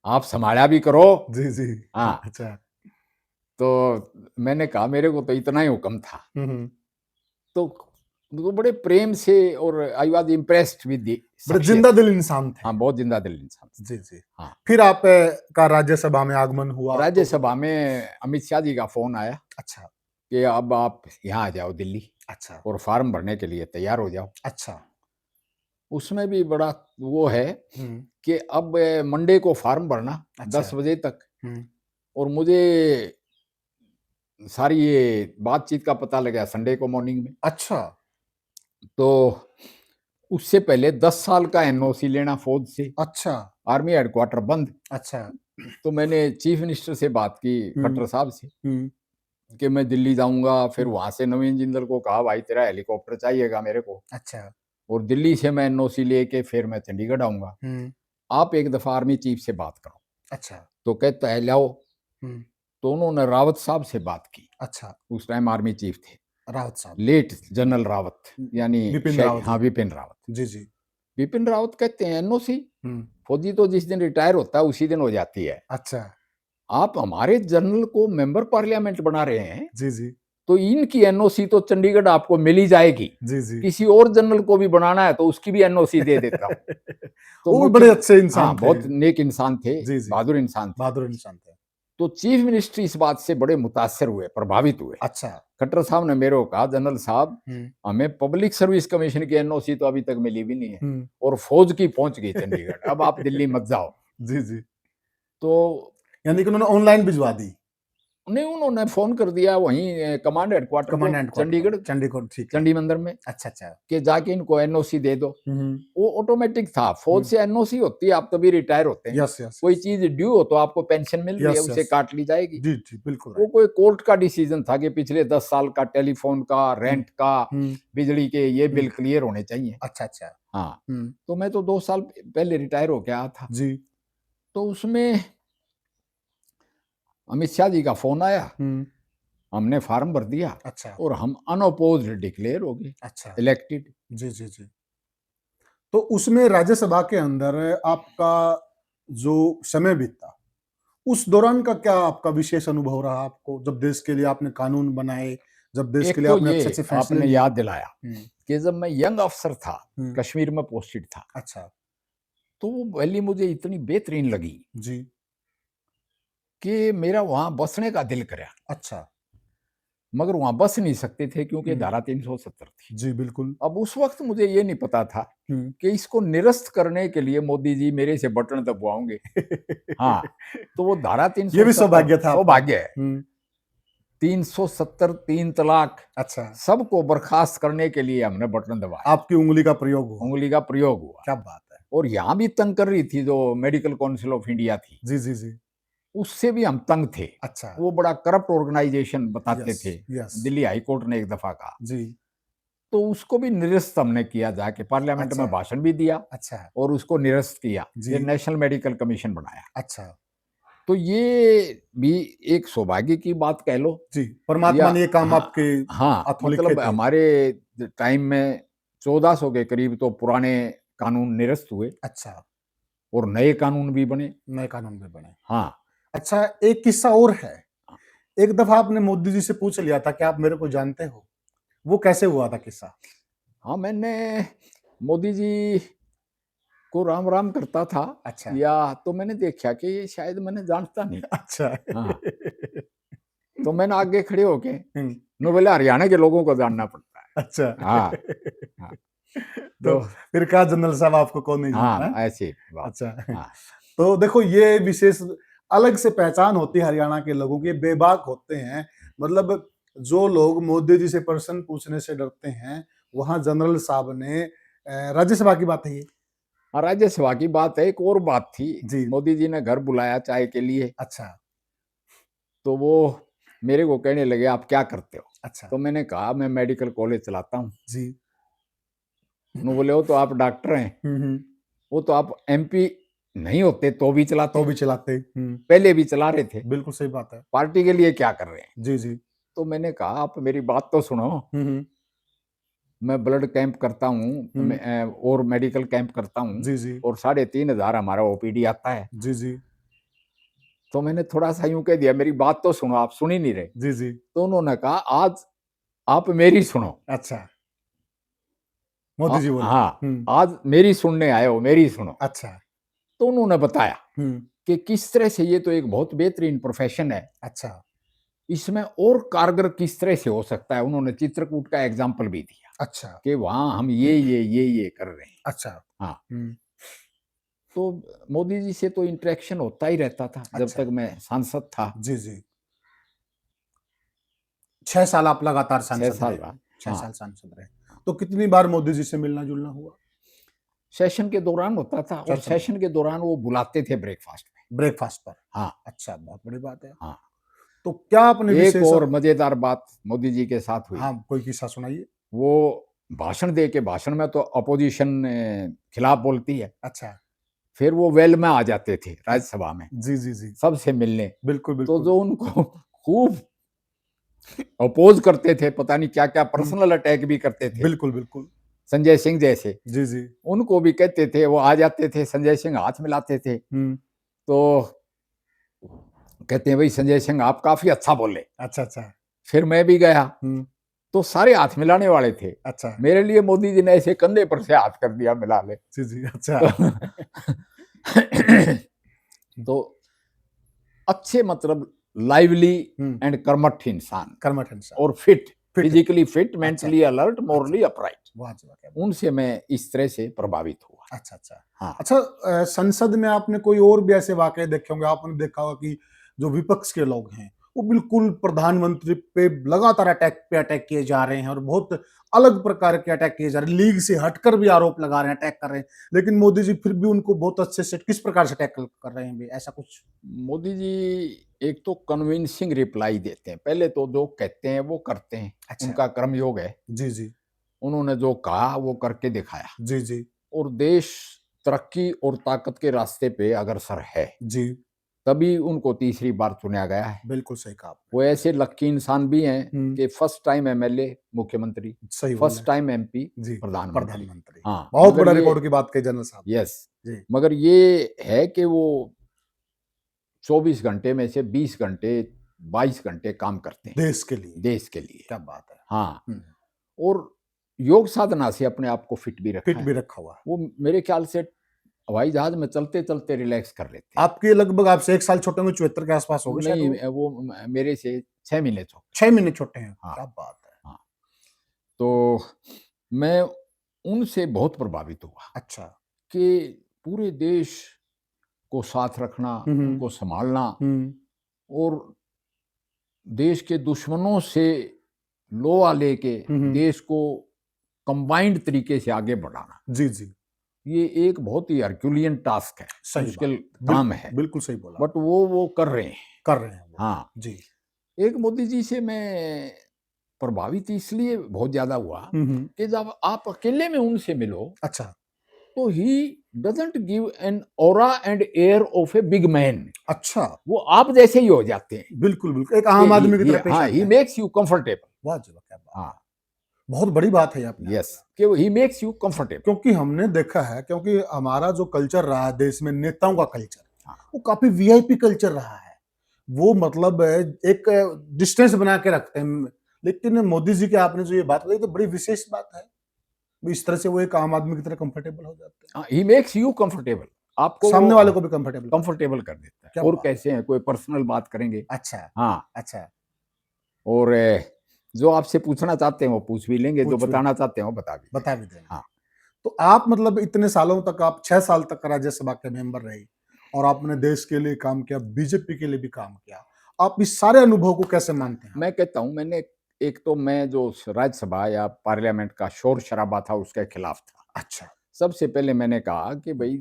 आप संभाला भी करो। जी जी। हाँ, अच्छा। तो मैंने कहा मेरे को तो इतना ही हुक्म था। हम्म। तो वो बड़े प्रेम से, और I was impressed with the बड़े शख्सियत। जिंदा दिल इंसान थे। हाँ, बहुत जिंदा दिल इंसान थे। जी जी। हाँ, फिर आप का राज्यसभा में आगमन हुआ तो? राज्यसभा में अमित शाह जी का फोन आया अच्छा। कि अब आप यहाँ आ जाओ दिल्ली अच्छा। और फॉर्म भरने के लिए तैयार हो जाओ। अच्छा। उसमें भी बड़ा वो है हम्म। कि अब मंडे को फॉर्म भरना अच्छा। 10 बजे तक, हम्म। और मुझे सारी ये बातचीत का पता लगा संडे को मॉर्निंग में। अच्छा। तो उससे पहले 10 साल का एनओसी लेना फौज से, अच्छा। आर्मी हेडक्वार्टर बंद। अच्छा। तो मैंने चीफ मिनिस्टर से बात की, हम्म। खट्टर साहब से, हम्म। कि मैं दिल्ली जाऊंगा। फिर हम्म। वहां से नवीन जिंदल को कहा भाई तेरा हेलीकॉप्टर चाहिएगा मेरे को, अच्छा। और दिल्ली से मैं एनओसी लेके फिर मैं चंडीगढ़ आऊंगा, हम्म। आप एक दफा आर्मी चीफ से बात करो। अच्छा। तो कहता है लाओ। हम्म। तो उन्होंने रावत साहब से बात की, अच्छा। उस टाइम आर्मी चीफ थे, रावत साहब। लेट जनरल रावत, यानी बिपिन रावत हाँ, जी। विपिन रावत। जी जी। विपिन रावत कहते हैं एनओसी हम्म। फौजी तो जिस दिन रिटायर होता है उसी दिन हो जाती है, अच्छा। आप हमारे जनरल को मेंबर पार्लियामेंट बना रहे हैं, जी जी। तो इनकी एनओसी तो चंडीगढ़ आपको मिल ही जाएगी। जी जी। किसी और जनरल को भी बनाना है तो उसकी भी एनओसी दे देता हूँ। तो वो भी मुख्य, बड़े अच्छे इंसान हाँ, थे। बहुत नेक इंसान थे, जी जी। बहादुर इंसान थे। बहादुर इंसान थे। तो चीफ मिनिस्टर इस बात से बड़े मुतासर हुए, प्रभावित हुए। अच्छा। खट्टर साहब ने मेरे को कहा जनरल साहब, हम्म। हमें पब्लिक सर्विस कमीशन की एनओसी तो अभी तक मिली भी नहीं है, हम्म। और फौज की पहुंच गई चंडीगढ़, अब आप दिल्ली मत जाओ। जी जी। तो यानी कि उन्होंने ऑनलाइन भिजवा दी? नहीं, उन्होंने फोन कर दिया वहीं कमांड हेडक्वार्टर को, command and Chandigarh, quarter, Chandigarh, ठीक है। चंडी मंदिर में, अच्छा अच्छा। कि जाके इनको एनओसी दे दो। हम्म। वो ऑटोमेटिक था, फौज से एनओसी होती है, आप तभी रिटायर होते हैं। यस यस कोई यस। चीज ड्यू हो तो आपको पेंशन मिल रही है, यस उसे यस। काट ली जाएगी। जी जी, बिल्कुल वो राइट। कोई कोर्ट का डिसीजन था कि पिछले 10 साल का टेलीफोन का, हम्म। रेंट का, हम्म। बिजली के, ये हम्म। बिल क्लियर होने चाहिए। अच्छा अच्छा। हाँ, हम्म। तो मैं तो 2 साल पहले रिटायर हो गया था। जी। तो उसमें अमित शाह जी का फोन आया हम्म। हमने फार्म भर दिया अच्छा और हम अनअपोज्ड डिक्लेयर हो गए, अच्छा। इलेक्टेड। जी जी जी। तो उसमें राज्यसभा के अंदर आपका जो समय बीता, उस दौरान का क्या आपका विशेष अनुभव रहा आपको, जब देश के लिए आपने कानून बनाए, जब देश के एक लिए तो आपने ये अच्छे-अच्छे फैसले आपने लिए? याद दिलाया हुँ, कि जब मैं यंग अफसर था, हुँ, कश्मीर में पोस्टेड था, अच्छा, तो वो वैली मुझे इतनी बेहतरीन लगी जी, कि मेरा वहाँ बसने का दिल करा, अच्छा, मगर वहाँ बस नहीं सकते थे क्योंकि हुँ, धारा 370 थी। जी, बिल्कुल, अब उस वक़्त मुझे ये नहीं पता था हुँ। कि इसको निरस्त करने के लिए मोदी जी मेरे से बटन दबवाओगे। हाँ, तो वो धारा ये भी 370 सौभाग्य था आपका। सौभाग्य है। हुँ, 370 3 तलाक अच्छा, सबको बर्खास्त करने के लिए हमने बटन दबाया, आपकी उँगली का प्रयोग हुआ, उँगली का प्रयोग हुआ। क्या बात है! और यहाँ भी तंग कर रही थी जो मेडिकल काउंसिल ऑफ इंडिया थी, जी, जी, जी, उससे भी हम तंग थे। अच्छा, वो बड़ा करप्ट ऑर्गेनाइजेशन बताते यस, थे, यस, दिल्ली हाई कोर्ट ने एक दफा कहा। जी, तो उसको भी निरस्त हमने किया, जाके पार्लियामेंट अच्छा, में भाषण भी दिया अच्छा, और उसको निरस्त किया। फिर जी, नेशनल मेडिकल कमीशन बनाया। अच्छा, तो ये भी एक सौभाग्य की बात कह लो, जी, परमात्मा या ने ये काम हाँ, आपके हाँ, हाथों लिखे मतलब थे। हमारे टाइम में 1400 के करीब तो पुराने कानून निरस्त हुए अच्छा, और नए कानून भी बने। नए कानून भी बने। हाँ, अच्छा, एक किस्सा और है। एक दफ़ा आपने मोदी जी से पूछ लिया था कि आप मेरे को जानते हो? वो कैसे हुआ था किस्सा? हाँ, मैंने मोदी जी को राम-राम करता था, अच्छा, या तो मैंने देखा कि ये शायद मैंने जानता नहीं। अच्छा। हाँ, तो मैंने आगे खड़े होके हुँ, नो बोले हरियाणा के लोगों को जानना पड़ता है। अच्छा। हाँ, हाँ, तो तो फिर कहा जनरल साहब आपको कौन नहीं जानता हाँ, है? ऐसी बात। अच्छा। हाँ, तो देखो ये विशेष अलग से पहचान होती है हरियाणा के लोगों की, बेबाक होते हैं। मतलब जो लोग मोदी जी से प्रश्न पूछने से डरते हैं, वहाँ जनरल साहब ने राज्यसभा की बात है ये। हाँ, राज्यसभा की बात है। एक और बात थी, जी, मोदी जी ने घर बुलाया चाय के लिए, अच्छा, तो वो मेरे को कहने लगे आप क्या करते हो? अच्छा। तो मैंने कहा मैं मेडिकल कॉलेज चलाता हूँ। जी। उन्होंने बोले वो तो आप डॉक्टर हैं, हुँ, हुँ। वो तो आप एमपी नहीं होते तो भी तो चलाते, भी चलाते। हुँ, पहले भी चला रहे थे, बिल्कुल सही बात है। पार्टी के लिए क्या कर रहे हैं? जी, जी। तो मैंने कहा आप मेरी बात तो सुनो, हुँ, हुँ। मैं ब्लड कैंप करता हूँ, हुँ। और मेडिकल कैंप करता हूँ जी, जी। और 3,500 हमारा ओपीडी आता है। जी, जी। तो मैंने थोड़ा-सा यूँ कह दिया मेरी बात तो सुनो, आप सुन ही नहीं रहे। जी, जी। तो उन्होंने कहा आज आप मेरी सुनो। अच्छा, मोदी जी बोले। हाँ, हुँ, आज मेरी सुनने आए हो, मेरी सुनो। अच्छा। तो उन्होंने बताया हुँ, कि किस तरह से ये तो एक बहुत बेहतरीन प्रोफ़ेशन है, अच्छा, इसमें और कारगर किस तरह से हो सकता है। उन्होंने चित्रकूट का एग्ज़ाम्पल भी दिया अच्छा, कि वहाँ हम ये कर रहे हैं। अच्छा। हाँ, हुँ, तो मोदी जी से तो इंटरेक्शन होता ही रहता था जब अच्छा। तक मैं सांसद था, जी, जी। 6 साल आप लगातार 6 सांसद साल रहे। रहा। 6 हाँ, साल सांसद रहे। तो कितनी बार मोदी जी से मिलना-जुलना हुआ? सेशन के दौरान होता था और सेशन में, सेशन के दौरान वो बुलाते थे ब्रेकफ़ास्ट में। ब्रेकफ़ास्ट पर। हाँ, अच्छा, बहुत बड़ी बात है। हाँ। तो क्या आपने एक विशेष और मज़ेदार बात मोदी जी के साथ हुई। हाँ, कोई किस्सा सुनाइए? वो भाषण दे के भाषण में तो अपोज़िशन खिलाफ बोलती है। अच्छा, फिर वो वेल में आ जाते थे अ, राज्यसभा में, जी, जी, जी। सबसे मिलने। बिल्कुल, तो बिल्कुल। जो उनको खूब अपोज़ करते थे, पता नहीं क्या-क्या हुँ, पर्सनल अटैक भी करते थे, बिल्कुल, बिल्कुल। संजय सिंह जैसे। जी, जी। उनको भी कहते थे, वो आ जाते थे, संजय सिंह हाथ मिलाते थे। हुँ, तो कहते हैं, "भई संजय सिंह आप काफ़ी अच्छा बोले।" अच्छा, अच्छा। फिर मैं भी गया, हुँ, तो सारे हाथ मिलाने वाले थे। अच्छा। मेरे लिए मोदी जी ने ऐसे कंधे पर से हाथ कर दिया मिला ले। जी, जी, अच्छा। तो तो अच्छे मतलब लाइवली हुँ, एंड कर्मठ इंसान कर्मठ इंसान, और फिट, फिट फिजिकली फिट, अच्छा, मेंटली अलर्ट, अच्छा। मॉरली अपराइट, वाह जी वाह! क्या बात उनसे मैं इस तरह से प्रभावित हुआ। अच्छा, अच्छा। हाँ, अच्छा संसद में आपने कोई और भी ऐसे वाक़ये देखे होंगे, आपने देखा होगा कि जो विपक्ष के लोग हैं, वो बिल्कुल प्रधानमंत्री पे लगातार अटैक पे अटैक किए जा रहे हैं और बहुत अलग प्रकार के अटैक किए जा रहे हैं, लीग से हटकर भी आरोप लगा रहे हैं, अटैक कर रहे हैं। लेकिन मोदी जी फिर भी उनको बहुत अच्छे से किस प्रकार से टैकल कर रहे हैं भी, ऐसा कुछ? मोदी जी एक तो कन्विंसिंग रिप्लाई देते हैं। पहले तो जो कहते हैं वो करते हैं, अच्छा। उनका कर्मयोग है। जी, जी। उन्होंने जो कहा वो करके दिखाया जी, जी। और देश तरक्की और ताकत के रास्ते पे अग्रसर है। जी। तभी उनको तीसरी बार चुना गया है। बिल्कुल सही कहा आपने। वो ऐसे लक्की इंसान भी हैं हम्म, कि फर्स्ट टाइम एमएलए मुख्यमंत्री, सही बोल फर्स्ट रहे टाइम एमपी हैं जी, प्रधानमंत्री। प्रधानमंत्री। हाँ, बहुत मगर बड़ा ये रिकॉर्ड की बात कही जनरल साहब। यस, जी, मगर ये है कि वो 24 घंटे में से 20 घंटे 22 घंटे काम करते हैं देश के लिए। देश के लिए। क्या बात है। हाँ, हम्म, और योग साधना से अपने आप को फिट भी रखा फिट है। भी रखा हुआ है। वो मेरे ख्याल से हवाई जहाज में चलते चलते रिलैक्स कर लेते हैं। आपके लगभग आपसे 1 साल छोटे होंगे, 74 के आसपास होंगे शायद नहीं, वो। वो मेरे से 6 महीने छोटे। 6 महीने छोटे हैं। हाँ, क्या बात है। हाँ। तो मैं उनसे बहुत प्रभावित हुआ अच्छा। कि पूरे देश को साथ रखना, हम्म, उनको संभालना हम्म, और देश के दुश्मनों से लोहा लेके हम्म, देश को कंबाइंड तरीके से आगे बढ़ाना, जी जी, ये एक बहुत ही हरक्यूलियन टास्क है, सही मुश्किल बात। काम है, बिल्कुल सही बोला। बट वो कर रहे हैं। कर रहे हैं वो। हाँ, जी। एक मोदी जी से मैं प्रभावित इसलिए बहुत ज्यादा हुआ हम्म, कि जब आप अकेले में उनसे मिलो अच्छा। तो he doesn't give an aura and air of a big man. अच्छा, वो आप जैसे ही हो जाते हैं बिल्कुल बिल्कुल एक आम आदमी की तरह पेश हाँ, आते ही हैं। Makes you comfortable. वाह जी वाह, क्या बात। हाँ, बहुत बड़ी बात है ये आपने यस, बोला। कि ही मेक्स यू कंफर्टेबल। क्योंकि हमने देखा है, क्योंकि हमारा जो कल्चर रहा है देश में, नेताओं का कल्चर, हाँ, वो काफी वीआईपी कल्चर रहा है। वो मतलब एक डिस्टेंस बना के रखते हैं। लेकिन मोदी जी की आपने जो ये बात बताई तो बड़ी विशेष बात है। इस तरह से वो एक आम आदमी की तरह कंफर्टेबल हो जाते हैं, ही मेक्स यू कंफर्टेबल, आपको वो सामने वाले को भी कंफर्टेबल। कंफर्टेबल कर देता है। क्या और बात। कैसे हैं, कोई पर्सनल बात करेंगे। अच्छा। हाँ, अच्छा। और जो आपसे पूछना चाहते हैं वो पूछ भी लेंगे, जो पूछ भी बताना चाहते हैं वो बता भी बता देंगे। भी देंगे। हाँ, तो आप मतलब इतने सालों तक, आप 6 साल तक राज्यसभा के मेंबर रहे और आपने देश के लिए काम किया, बीजेपी के लिए भी काम किया। आप इस सारे अनुभव को कैसे मानते हैं? मैं कहता हूं मैंने एक तो मैं जो राज्यसभा या पार्लियामेंट का शोर शराबा था उसके खिलाफ था। अच्छा। सबसे पहले मैंने कहा कि भाई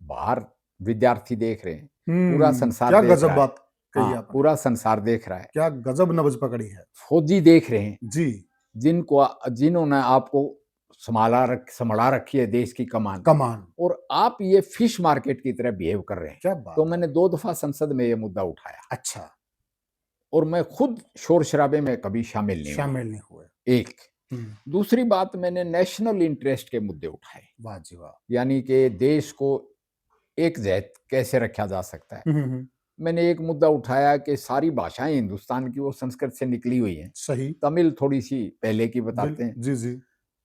बाहर विद्यार्थी देख रहे हैं, पूरा संसार क्या देख गजब रहा है। बात कही हाँ, आपने। पूरा संसार देख रहा है, क्या गजब नब्ज पकड़ी है। फौजी देख रहे हैं, जी। जिन्होंने आपको संभाला रखी है देश की कमान, कमान। और आप ये फिश मार्केट की तरह बिहेव कर रहे हैं। क्या बात तो है। मैंने 2 दफा संसद में ये मुद्दा उठाया अच्छा। और मैं खुद शोर शराबे में कभी शामिल नहीं हुआ। शामिल नहीं हुए। एक दूसरी बात, मैंने नेशनल इंटरेस्ट के मुद्दे उठाए, वाह जी वाह। यानी कि देश को एक जहत कैसे रखा जा सकता है। मैंने एक मुद्दा उठाया कि सारी भाषाएं हिंदुस्तान की वो संस्कृत से निकली हुई हैं, सही। तमिल थोड़ी सी पहले की बताते हैं, जी जी।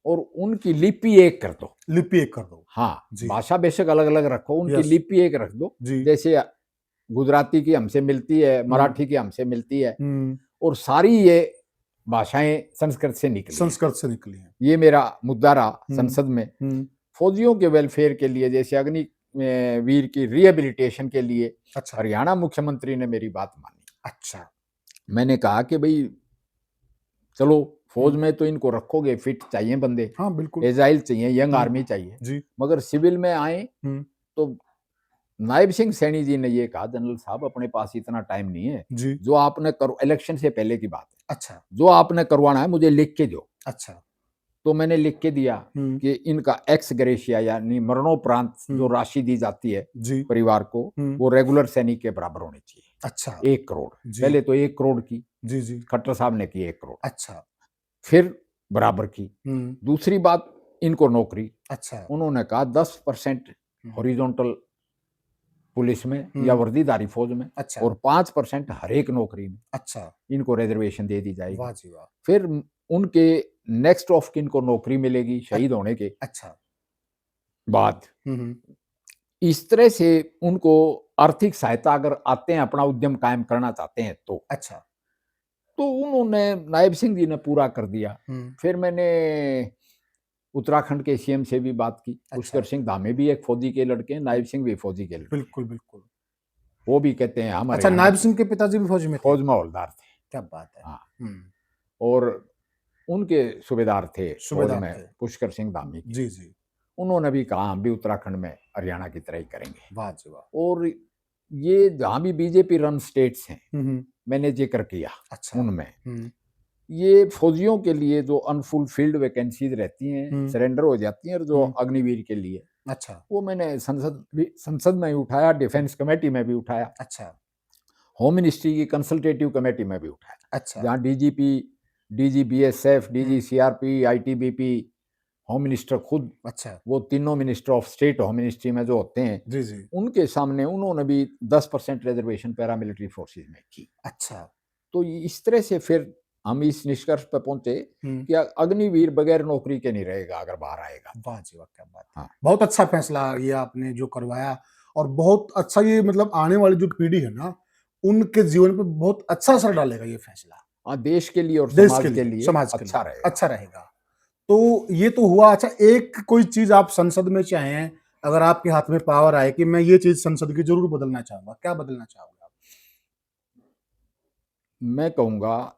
और उनकी लिपि एक कर दो। लिपि एक कर दो। हाँ, जी। भाषा बेशक अलग अलग रखो, उनकी यस। लिपि एक रख दो। जी। जैसे गुजराती की हमसे मिलती है, मराठी की हमसे मिलती है, हम्म, और सारी ये भाषाएं संस्कृत से निकली हैं। संस्कृत से निकली है। ये मेरा मुद्दा रहा संसद में। हम्म, फौजियों के वेलफेयर के लिए, जैसे वीर की रिहेबिलिटेशन के लिए अच्छा। हरियाणा मुख्यमंत्री ने मेरी बात मानी। अच्छा। मैंने कहा कि भाई चलो, फौज में तो इनको रखोगे, फिट चाहिए बंदे, हाँ बिल्कुल। एजाइल चाहिए, यंग आर्मी चाहिए, जी। मगर सिविल में आए हम्म, तो नायब सिंह सैनी जी ने ये कहा, जनरल साहब अपने पास इतना टाइम नहीं है, जी। जो आपने करो, इलेक्शन से पहले की बात है, अच्छा। जो आपने करवाना है मुझे लिख के दो। अच्छा। तो मैंने लिख के दिया हम्म, कि इनका एक्स ग्रेशिया यानी मरणोपरांत जो राशि दी जाती है जी। परिवार को, वो रेगुलर सैनिक के बराबर होनी चाहिए। अच्छा। 1 करोड़, जी। पहले तो 1 करोड़ की जी जी। खट्टर साहब ने की, 1 करोड़, अच्छा। फिर बराबर की। हम्म, दूसरी बात, इनको नौकरी, अच्छा। उन्होंने कहा 10% हॉरिजॉन्टल पुलिस में या वर्दीधारी फौज में, अच्छा। और 5% हर एक नौकरी में अच्छा। इनको रिजर्वेशन दे दी जाएगी। वाह जी वाह। फिर उनके नेक्स्ट ऑफ किन को नौकरी मिलेगी शहीद होने के अच्छा। बाद। हम्म, इस तरह से उनको आर्थिक सहायता अगर आते हैं, अपना उद्यम कायम करना चाहते हैं अच्छा। तो उन्होंने, नायब सिंह जी ने पूरा कर दिया। फिर मैंने उत्तराखंड के सीएम से भी बात की। पुष्कर सिंह धामी भी एक फौजी के लड़के हैं, नायब सिंह भी फौजी के लड़के हैं। बिल्कुल बिल्कुल। वो भी कहते हैं हम अच्छा, हरियाणा नायब सिंह के पिताजी भी फौज में थे। फौज में हवलदार थे। क्या बात है। हाँ, और उनके सूबेदार थे फौज सूबेदार में, थे। पुष्कर सिंह धामी के। जी जी। उन्होंने भी कहा हम भी उत्तराखंड में हरियाणा की तरह ही करेंगे। वाह जी वाह। और ये जहां भी बीजेपी रन स्टेट्स हैं, हम्म, मैंने जिक्र किया अच्छा। उनमें ये फौजियों के लिए जो अनफुलफिल्ड वैकेंसीज रहती हैं, सरेंडर हो जाती हैं, और जो अग्निवीर के लिए अच्छा वो मैंने संसद में भी उठाया, डिफेंस कमेटी में भी उठाया, अच्छा होम मिनिस्ट्री की कंसल्टेटिव कमेटी में भी उठाया, अच्छा जहाँ DGP, DG BSF, DG CRP, ITBP, home minister खुद, अच्छा वो तीनों minister of state home ministry में जो होते हैं, जी जी उनके सामने उन्होंने भी 10% रिजर्वेशन पैरामिलिट्री फोर्सेज में की। अच्छा तो इस तरह से फिर हम इस निष्कर्ष पर पहुंचे हम्म, कि अग्निवीर बगैर नौकरी के नहीं रहेगा अगर बाहर आएगा। वाह जी वाह, क्या बात है। हाँ। बहुत अच्छा फैसला ये आपने जो करवाया, और बहुत अच्छा, ये मतलब आने वाली जो पीढ़ी है ना, उनके जीवन पे बहुत अच्छा असर डालेगा ये फैसला, देश के लिए और देश समाज के के लिए, लिए समाज के अच्छा लिए रहेगा। अच्छा रहेगा। तो ये तो हुआ। अच्छा, एक कोई चीज आप संसद में चाहें, अगर आपके हाथ में पावर आए कि मैं ये चीज संसद की जरूर बदलना चाहूंगा, क्या बदलना चाहूंगा आप? मैं कहूंगा,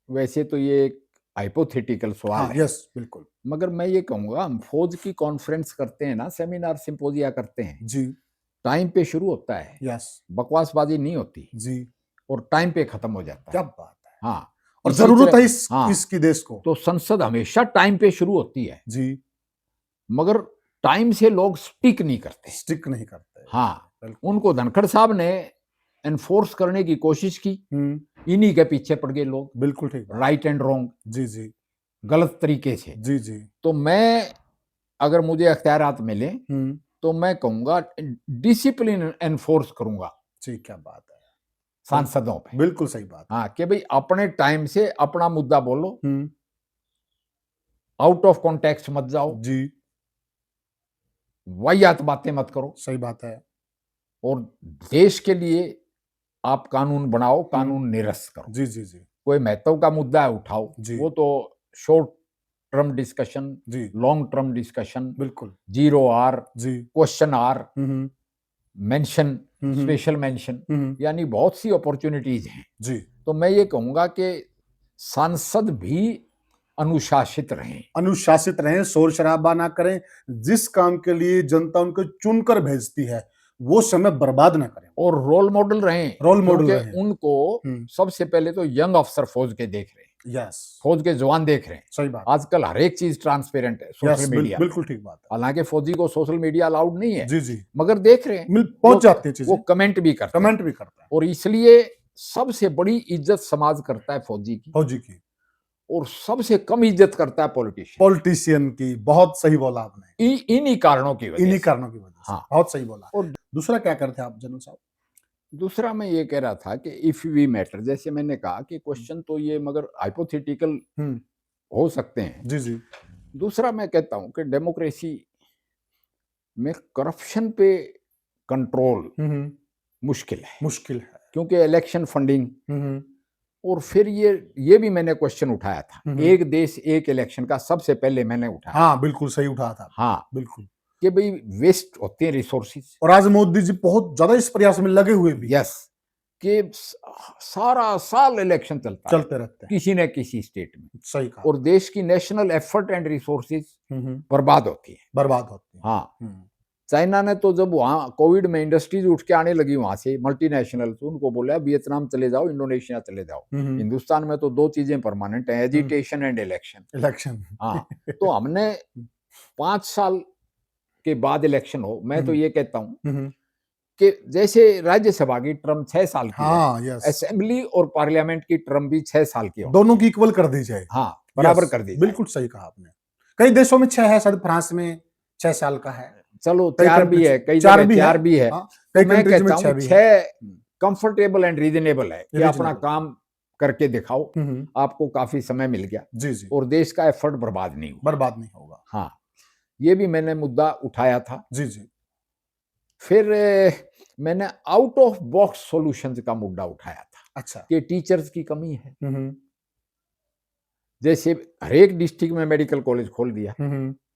वैसे तो ये एक हाइपोथेटिकल सवाल हाँ, है, यस, बिल्कुल मगर मैं ये कहूंगा, हम फौज की कॉन्फ्रेंस करते हैं ना, सेमिनार सिंपोजिया करते हैं, जी, टाइम पे शुरू होता है, यस बकवासबाजी नहीं होती, जी, और टाइम पे खत्म हो जाता क्या है। बात है। हाँ, और इसी जरूरत तरह, है हाँ, इसकी देश को। तो संसद हमेशा टाइम पे शुरू होती है, जी, मगर टाइम से लोग स्टिक नहीं करते। स्टिक नहीं करते। हाँ, बिल्कुल। उनको धनखड़ साहब ने एनफोर्स करने की कोशिश की, इन्हीं के पीछे पड़ गए लोग, बिल्कुल ठीक बात। राइट एंड रॉन्ग, जी जी गलत तरीके से। जी जी तो मैं, अगर मुझे अख्तियारात मिले, हम्म, तो मैं कहूंगा डिसिप्लिन एनफोर्स करूंगा जी, क्या बात है। सांसदों पे। बिल्कुल सही बात है। हाँ, कि भाई अपने टाइम से अपना मुद्दा बोलो, हम्म, आउट ऑफ कॉन्टेक्स्ट मत जाओ, जी, वाहियात बातें मत करो, सही बात है। और देश के लिए आप कानून बनाओ, कानून निरस्त करो। जी जी जी कोई महत्व का मुद्दा है उठाओ, जी वो तो शॉर्ट टर्म डिस्कशन, जी, लॉन्ग टर्म डिस्कशन, बिल्कुल। 0R, जी, question hour, hmm, mention, hmm, special mention, hmm, यानी बहुत सी अपॉर्चुनिटीज हैं। जी, तो मैं ये कहूंगा कि सांसद भी अनुशासित रहें, अनुशासित रहें, शोर शराबा ना करें, जिस काम के लिए जनता उनको चुनकर भेजती है वो समय बर्बाद ना करें, और रोल मॉडल रहें, रोल मॉडल क्योंकि रहें। उनको सबसे पहले तो यंग अफसर फौज के देख रहे हैं, यस, फौज के जवान देख रहे हैं। सही बात। आजकल हर एक चीज ट्रांसपेरेंट है सोशल यस, मीडिया। बिल्कुल ठीक बात है। हालांकि फौजी को सोशल मीडिया अलाउड नहीं है, जी जी, मगर देख रहे हैं, पहुंच जाती है चीजें, वो कमेंट भी करते हैं, कमेंट भी करता है और इसलिए सबसे बड़ी इज्जत समाज करता है फौजी की, फौजी की, और सबसे कम इज्जत करता है पॉलिटिशियन। पॉलिटिशियन की। बहुत सही बोला आपने, इन्हीं कारणों की वजह इन्हीं से। कारणों की वजह से। हाँ, बहुत सही बोला। और दूसरा क्या करते आप जनरल साहब? दूसरा मैं ये कह रहा था कि इफ वी मैटर, जैसे मैंने कहा कि क्वेश्चन तो ये मगर हाइपोथेटिकल हम्म, हो सकते हैं। जी जी, दूसरा मैं कहता हूं कि डेमोक्रेसी में करप्शन पे कंट्रोल मुश्किल है, मुश्किल है। क्योंकि इलेक्शन फंडिंग, हम्म, और फिर ये भी मैंने क्वेश्चन उठाया था, एक देश एक इलेक्शन का, सबसे पहले मैंने उठाया। हाँ, बिल्कुल सही उठा था। हाँ, बिल्कुल। कि भाई वेस्ट होते हैं रिसोर्सेज, और आज मोदी जी बहुत ज्यादा इस प्रयास में लगे हुए भी, यस, कि सारा साल इलेक्शन चलता है चलते रहते हैं। किसी न किसी स्टेट में, सही कहा। और देश की नेशनल एफर्ट एंड रिसोर्सेज बर्बाद होती है। बर्बाद होती है। हाँ, चाइना ने तो जब वहाँ कोविड में इंडस्ट्रीज उठ के आने लगी वहां से मल्टीनेशनल, तो उनको बोला वियतनाम चले जाओ, इंडोनेशिया चले जाओ। हिंदुस्तान में तो दो चीजें परमानेंट है, एजिटेशन एंड इलेक्शन। इलेक्शन। हाँ, तो हमने 5 साल के बाद इलेक्शन हो, मैं तो ये कहता हूँ कि जैसे राज्यसभा की टर्म 6 साल की है, हाँ, यस, असेंबली और पार्लियामेंट की टर्म भी 6 साल की हो, दोनों की इक्वल कर दी जाए। हाँ, बराबर यस, कर दी जाए। बिल्कुल सही कहा आपने। कई देशों में 6 है, शायद फ्रांस में 6 साल का है, चलो कई 4 भी कंट्रीज है, कई 4 जगह भी है। 4 भी है। हाँ, तो कई मैं कंट्रीज में कहता 6 हूँ भी है। 6 कंफर्टेबल एंड रीजनेबल है कि अपना रीजनेबल। काम करके दिखाओ, आपको काफी समय मिल गया, जी जी, और देश का एफर्ट बर्बाद नहीं हुआ। बर्बाद नहीं होगा। हाँ, ये भी मैंने मुद्दा उठाया था। जी जी, फिर मैंने आउट ऑफ बॉक्स सॉल्यूशंस का मुद्दा उठाया था, अच्छा। कि टीचर्स की कमी है। जैसे हर एक डिस्ट्रिक्ट में मेडिकल कॉलेज खोल दिया,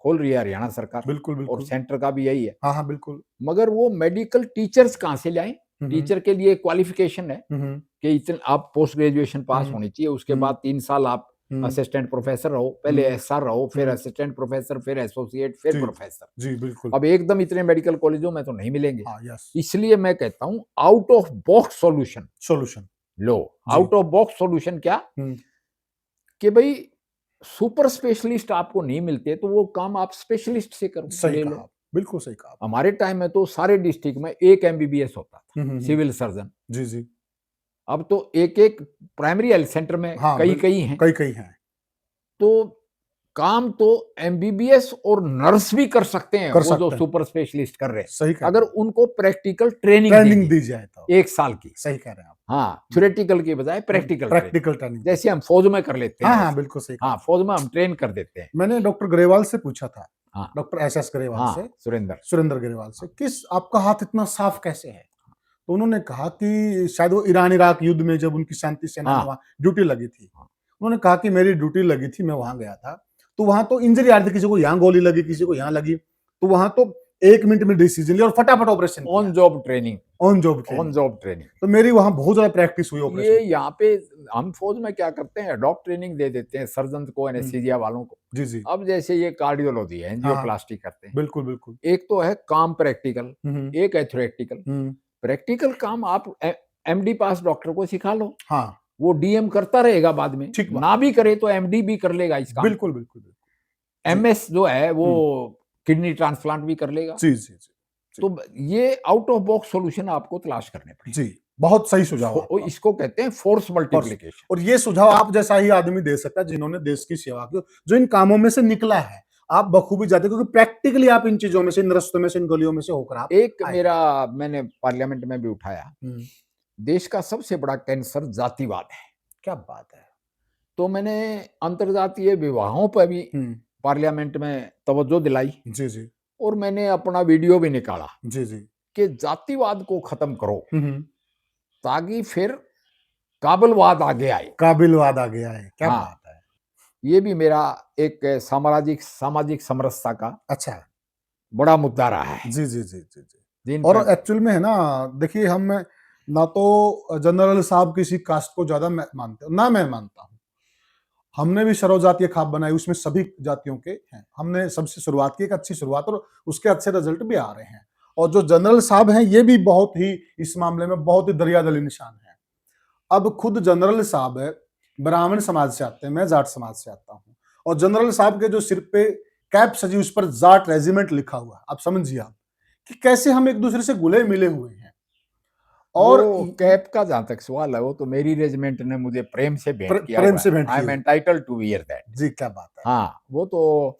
खोल रही है हरियाणा सरकार, बिल्कुल और बिल्कुल। सेंटर का भी यही है। हाँ हाँ, बिल्कुल। मगर वो मेडिकल टीचर्स कहाँ से लाएं? टीचर के लिए क्वालिफिकेशन है कि इतने आप पोस्ट ग्रेजुएशन पास होनी चाहिए, उसके बाद 3 साल आप असिस्टेंट प्रोफेसर रहो, पहले एसआर रहो, फिर असिस्टेंट प्रोफेसर, फिर एसोसिएट, फिर प्रोफेसर। जी, बिल्कुल। अब एकदम इतने मेडिकल कॉलेजों में तो नहीं मिलेंगे। हाँ, यस। इसलिए मैं कहता हूं out of box solution low. Out of box solution क्या, कि भाई सुपर स्पेशलिस्ट आपको नहीं मिलते, तो वो काम आप स्पेशलिस्ट से करो, सही ले कहा। लो। बिल्कुल सही कहा आपने। हमारे टाइम में तो सारे डिस्ट्रिक्ट में एक एमबीबीएस होता था, हम्म, सिविल सर्जन। जी जी। अब तो एक एक प्राइमरी हेल्थ सेंटर में हाँ, कई कई हैं। कई कई हैं। तो काम तो एमबीबीएस और नर्स भी कर सकते हैं, कर वो जो सकते हैं। सुपर स्पेशलिस्ट कर रहे हैं, सही कह अगर रहे हैं। उनको प्रैक्टिकल ट्रेनिंग ट्रेनिंग दी जाए तो 1 साल की। सही कह रहे हैं आप। हाँ, थ्योरेटिकल की बजाय प्रैक्टिकल ट्रेनिंग, प्रैक्टिकल ट्रेनिंग। जैसे हम फौज में कर लेते हाँ हैं हाँ, वैसे। बिल्कुल सही कहा। हाँ, फौज में हम ट्रेन कर देते हैं। मैंने डॉक्टर ग्रेवाल से पूछा था, हाँ डॉक्टर एस ग्रेवाल से, हाँ, सुरेंद्र। सुरेंद्र ग्रेवाल से, किस आपका हाथ इतना साफ कैसे है? तो उन्होंने कहा कि शायद वो ईरान इराक युद्ध में जब उनकी शांति सेना में हाँ। वहां ड्यूटी लगी थी, हाँ। उन्होंने कहा कि मेरी ड्यूटी लगी थी, मैं वहां गया था, तो वहां तो इंजरी आ रही थी, किसी को यहाँ गोली लगी, किसी को यहाँ लगी, तो वहां तो 1 मिनट में डिसीजन लिया और फटाफट operation on job training, on job on training. Job training. तो मेरी वहां बहुत ज्यादा प्रैक्टिस हुई ये ऑपरेशन। यहाँ पे हम फौज में क्या करते हैं, एडॉप्ट ट्रेनिंग दे देते हैं सर्जन को, एनेस्थीसिया वालों को। जी जी। अब जैसे ये कार्डियोलॉजी है, एंजियोप्लास्टी करते हैं, बिल्कुल बिल्कुल। एक तो है काम प्रैक्टिकल, हम्म, एक है थ्योरेटिकल। प्रैक्टिकल काम आप एमडी पास डॉक्टर को सिखा लो, हाँ, वो डीएम करता रहेगा बाद में, ठीक बात। ना भी करे तो एमडी भी कर लेगा इस काम। बिल्कुल बिल्कुल बिल्कुल। एमएस जो है वो किडनी ट्रांसप्लांट भी कर लेगा। जी जी जी तो ये आउट ऑफ बॉक्स सॉल्यूशन आपको तलाश करने पड़ेंगे। जी, बहुत सही सुझाव आपका। इसको कहते हैं फोर्स मल्टीप्लिकेशन। और ये सुझाव आप जैसा ही आदमी दे सकता है जिन्होंने देश की सेवा की, जो इन कामों में से निकला है। आप बखूबी जाते, क्योंकि प्रैक्टिकली आप इन चीजों में से, इन रास्तों में से, इन गलियों में से होकर आप एक आए। मेरा मैंने पार्लियामेंट में भी उठाया, देश का सबसे बड़ा कैंसर जातिवाद है। क्या बात है। तो मैंने अंतर्जातीय विवाहों पर भी पार्लियामेंट में तवज्जो दिलाई, जी जी और मैंने अपना वीडियो भी निकाला जी जी। कि जातिवाद को खत्म करो, ताकि फिर काबिलवाद आगे आए। काबिलवाद आ गया है, क्या हाँ, बात है। ये भी मेरा एक सामाजिक समरसता का अच्छा, बड़ा मुद्दा रहा है। जी जी जी जी जी। जिन और पर एक्चुअल में है ना, देखिए हम ना तो जनरल साहब किसी कास्ट को ज्यादा मानते हो ना, मैं मानता हूँ। हमने भी सर्वजातीय खाप बनाई, उसमें सभी जातियों के हैं, हमने सबसे शुरुआत की, एक अच्छी शुरुआत, और उसके अच्छे रिजल्ट भी आ रहे हैं। और जो जनरल साहब हैं ये भी बहुत ही इस मामले में बहुत ही दरियादिली इंसान है। अब खुद जनरल साहब ब्राह्मण समाज से आते हैं, मैं जाट समाज से आता हूँ, और जनरल साहब के जो सिर पे कैप सजी, उस पर जाट रेजिमेंट लिखा हुआ है। आप समझिए आप कि कैसे हम एक दूसरे से घुले मिले हुए हैं। और वो कैप का जहां तक सवाल है, वो तो मेरी रेजिमेंट ने मुझे प्रेम से भेंट किया प्रेम हुआ से है। भेंट आई की एम हुई। Entitled to wear that. जी, क्या बात है। हाँ, वो तो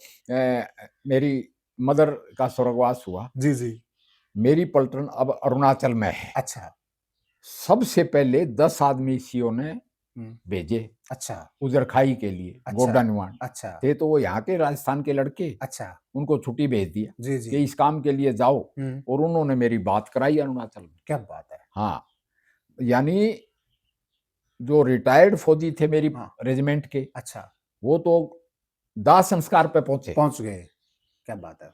मेरी मदर का स्वर्गवास हुआ। जी जी। मेरी पलटन अब अरुणाचल में है। अच्छा। सबसे पहले 10 आदमी सीओ ने भेजे अच्छा। उजरखाई के लिए, अच्छा। गोड्डा निवान अच्छा। थे तो वो यहाँ के राजस्थान के लड़के, अच्छा। उनको छुट्टी भेज दिया जी जी। कि इस काम के लिए जाओ, और उन्होंने मेरी बात कराई अरुणाचल में। क्या बात है। हाँ, यानी जो रिटायर्ड फौजी थे मेरी रेजिमेंट के, अच्छा, वो तो दाह संस्कार पे पहुंच गए। क्या बात है।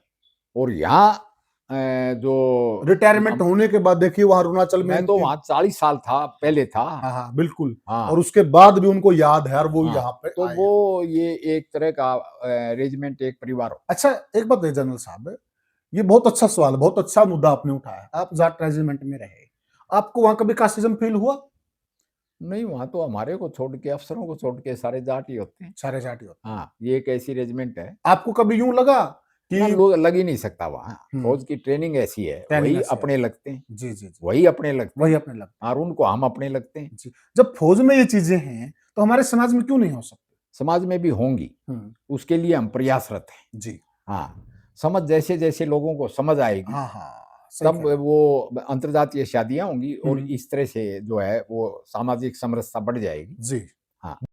और यहाँ जो रिटायरमेंट होने के बाद देखिए वहां अरुणाचल में मैं तो वहां 40 साल था, पहले था। हाँ हाँ बिल्कुल। हाँ, और उसके बाद भी उनको याद है, और वो हाँ, यहाँ पे तो आए हैं। वो ये एक तरह का रेजिमेंट, एक परिवार हो। अच्छा, एक बात है जनरल साहब, ये बहुत अच्छा सवाल, बहुत अच्छा मुद्दा आपने उठाया। आप जाट रेजिमेंट में रहे, आपको वहां कभी कास्टिज्म फील हुआ? नहीं, वहां तो हमारे को छोड़ के, अफसरों को छोड़ के सारे जाट ही होते हैं। सारे जाट ही होते। हाँ, ये एक ऐसी रेजिमेंट है, आपको कभी यूं लगा ना कि लोग लग ही नहीं सकता वहाँ। फौज की ट्रेनिंग ऐसी है, ट्रेनिंग वही ऐसी है। अपने लगते हैं, जी जी जी, वही अपने लगते वही हैं, अपने लगता और उनको हम अपने लगते हैं। जी। जब फौज में ये चीजें हैं तो हमारे समाज में क्यों नहीं हो सकती? समाज में भी होंगी, उसके लिए हम प्रयासरत हैं। जी। हाँ, समझ जैसे जैसे लोगों को समझ आएगी, हाँ हाँ, सही तब कह रहे हैं। वो अंतर्जातीय शादियां होंगी, और हम्म। इस तरह से जो है वो सामाजिक समरसता बढ़ जाएगी। जी। हाँ।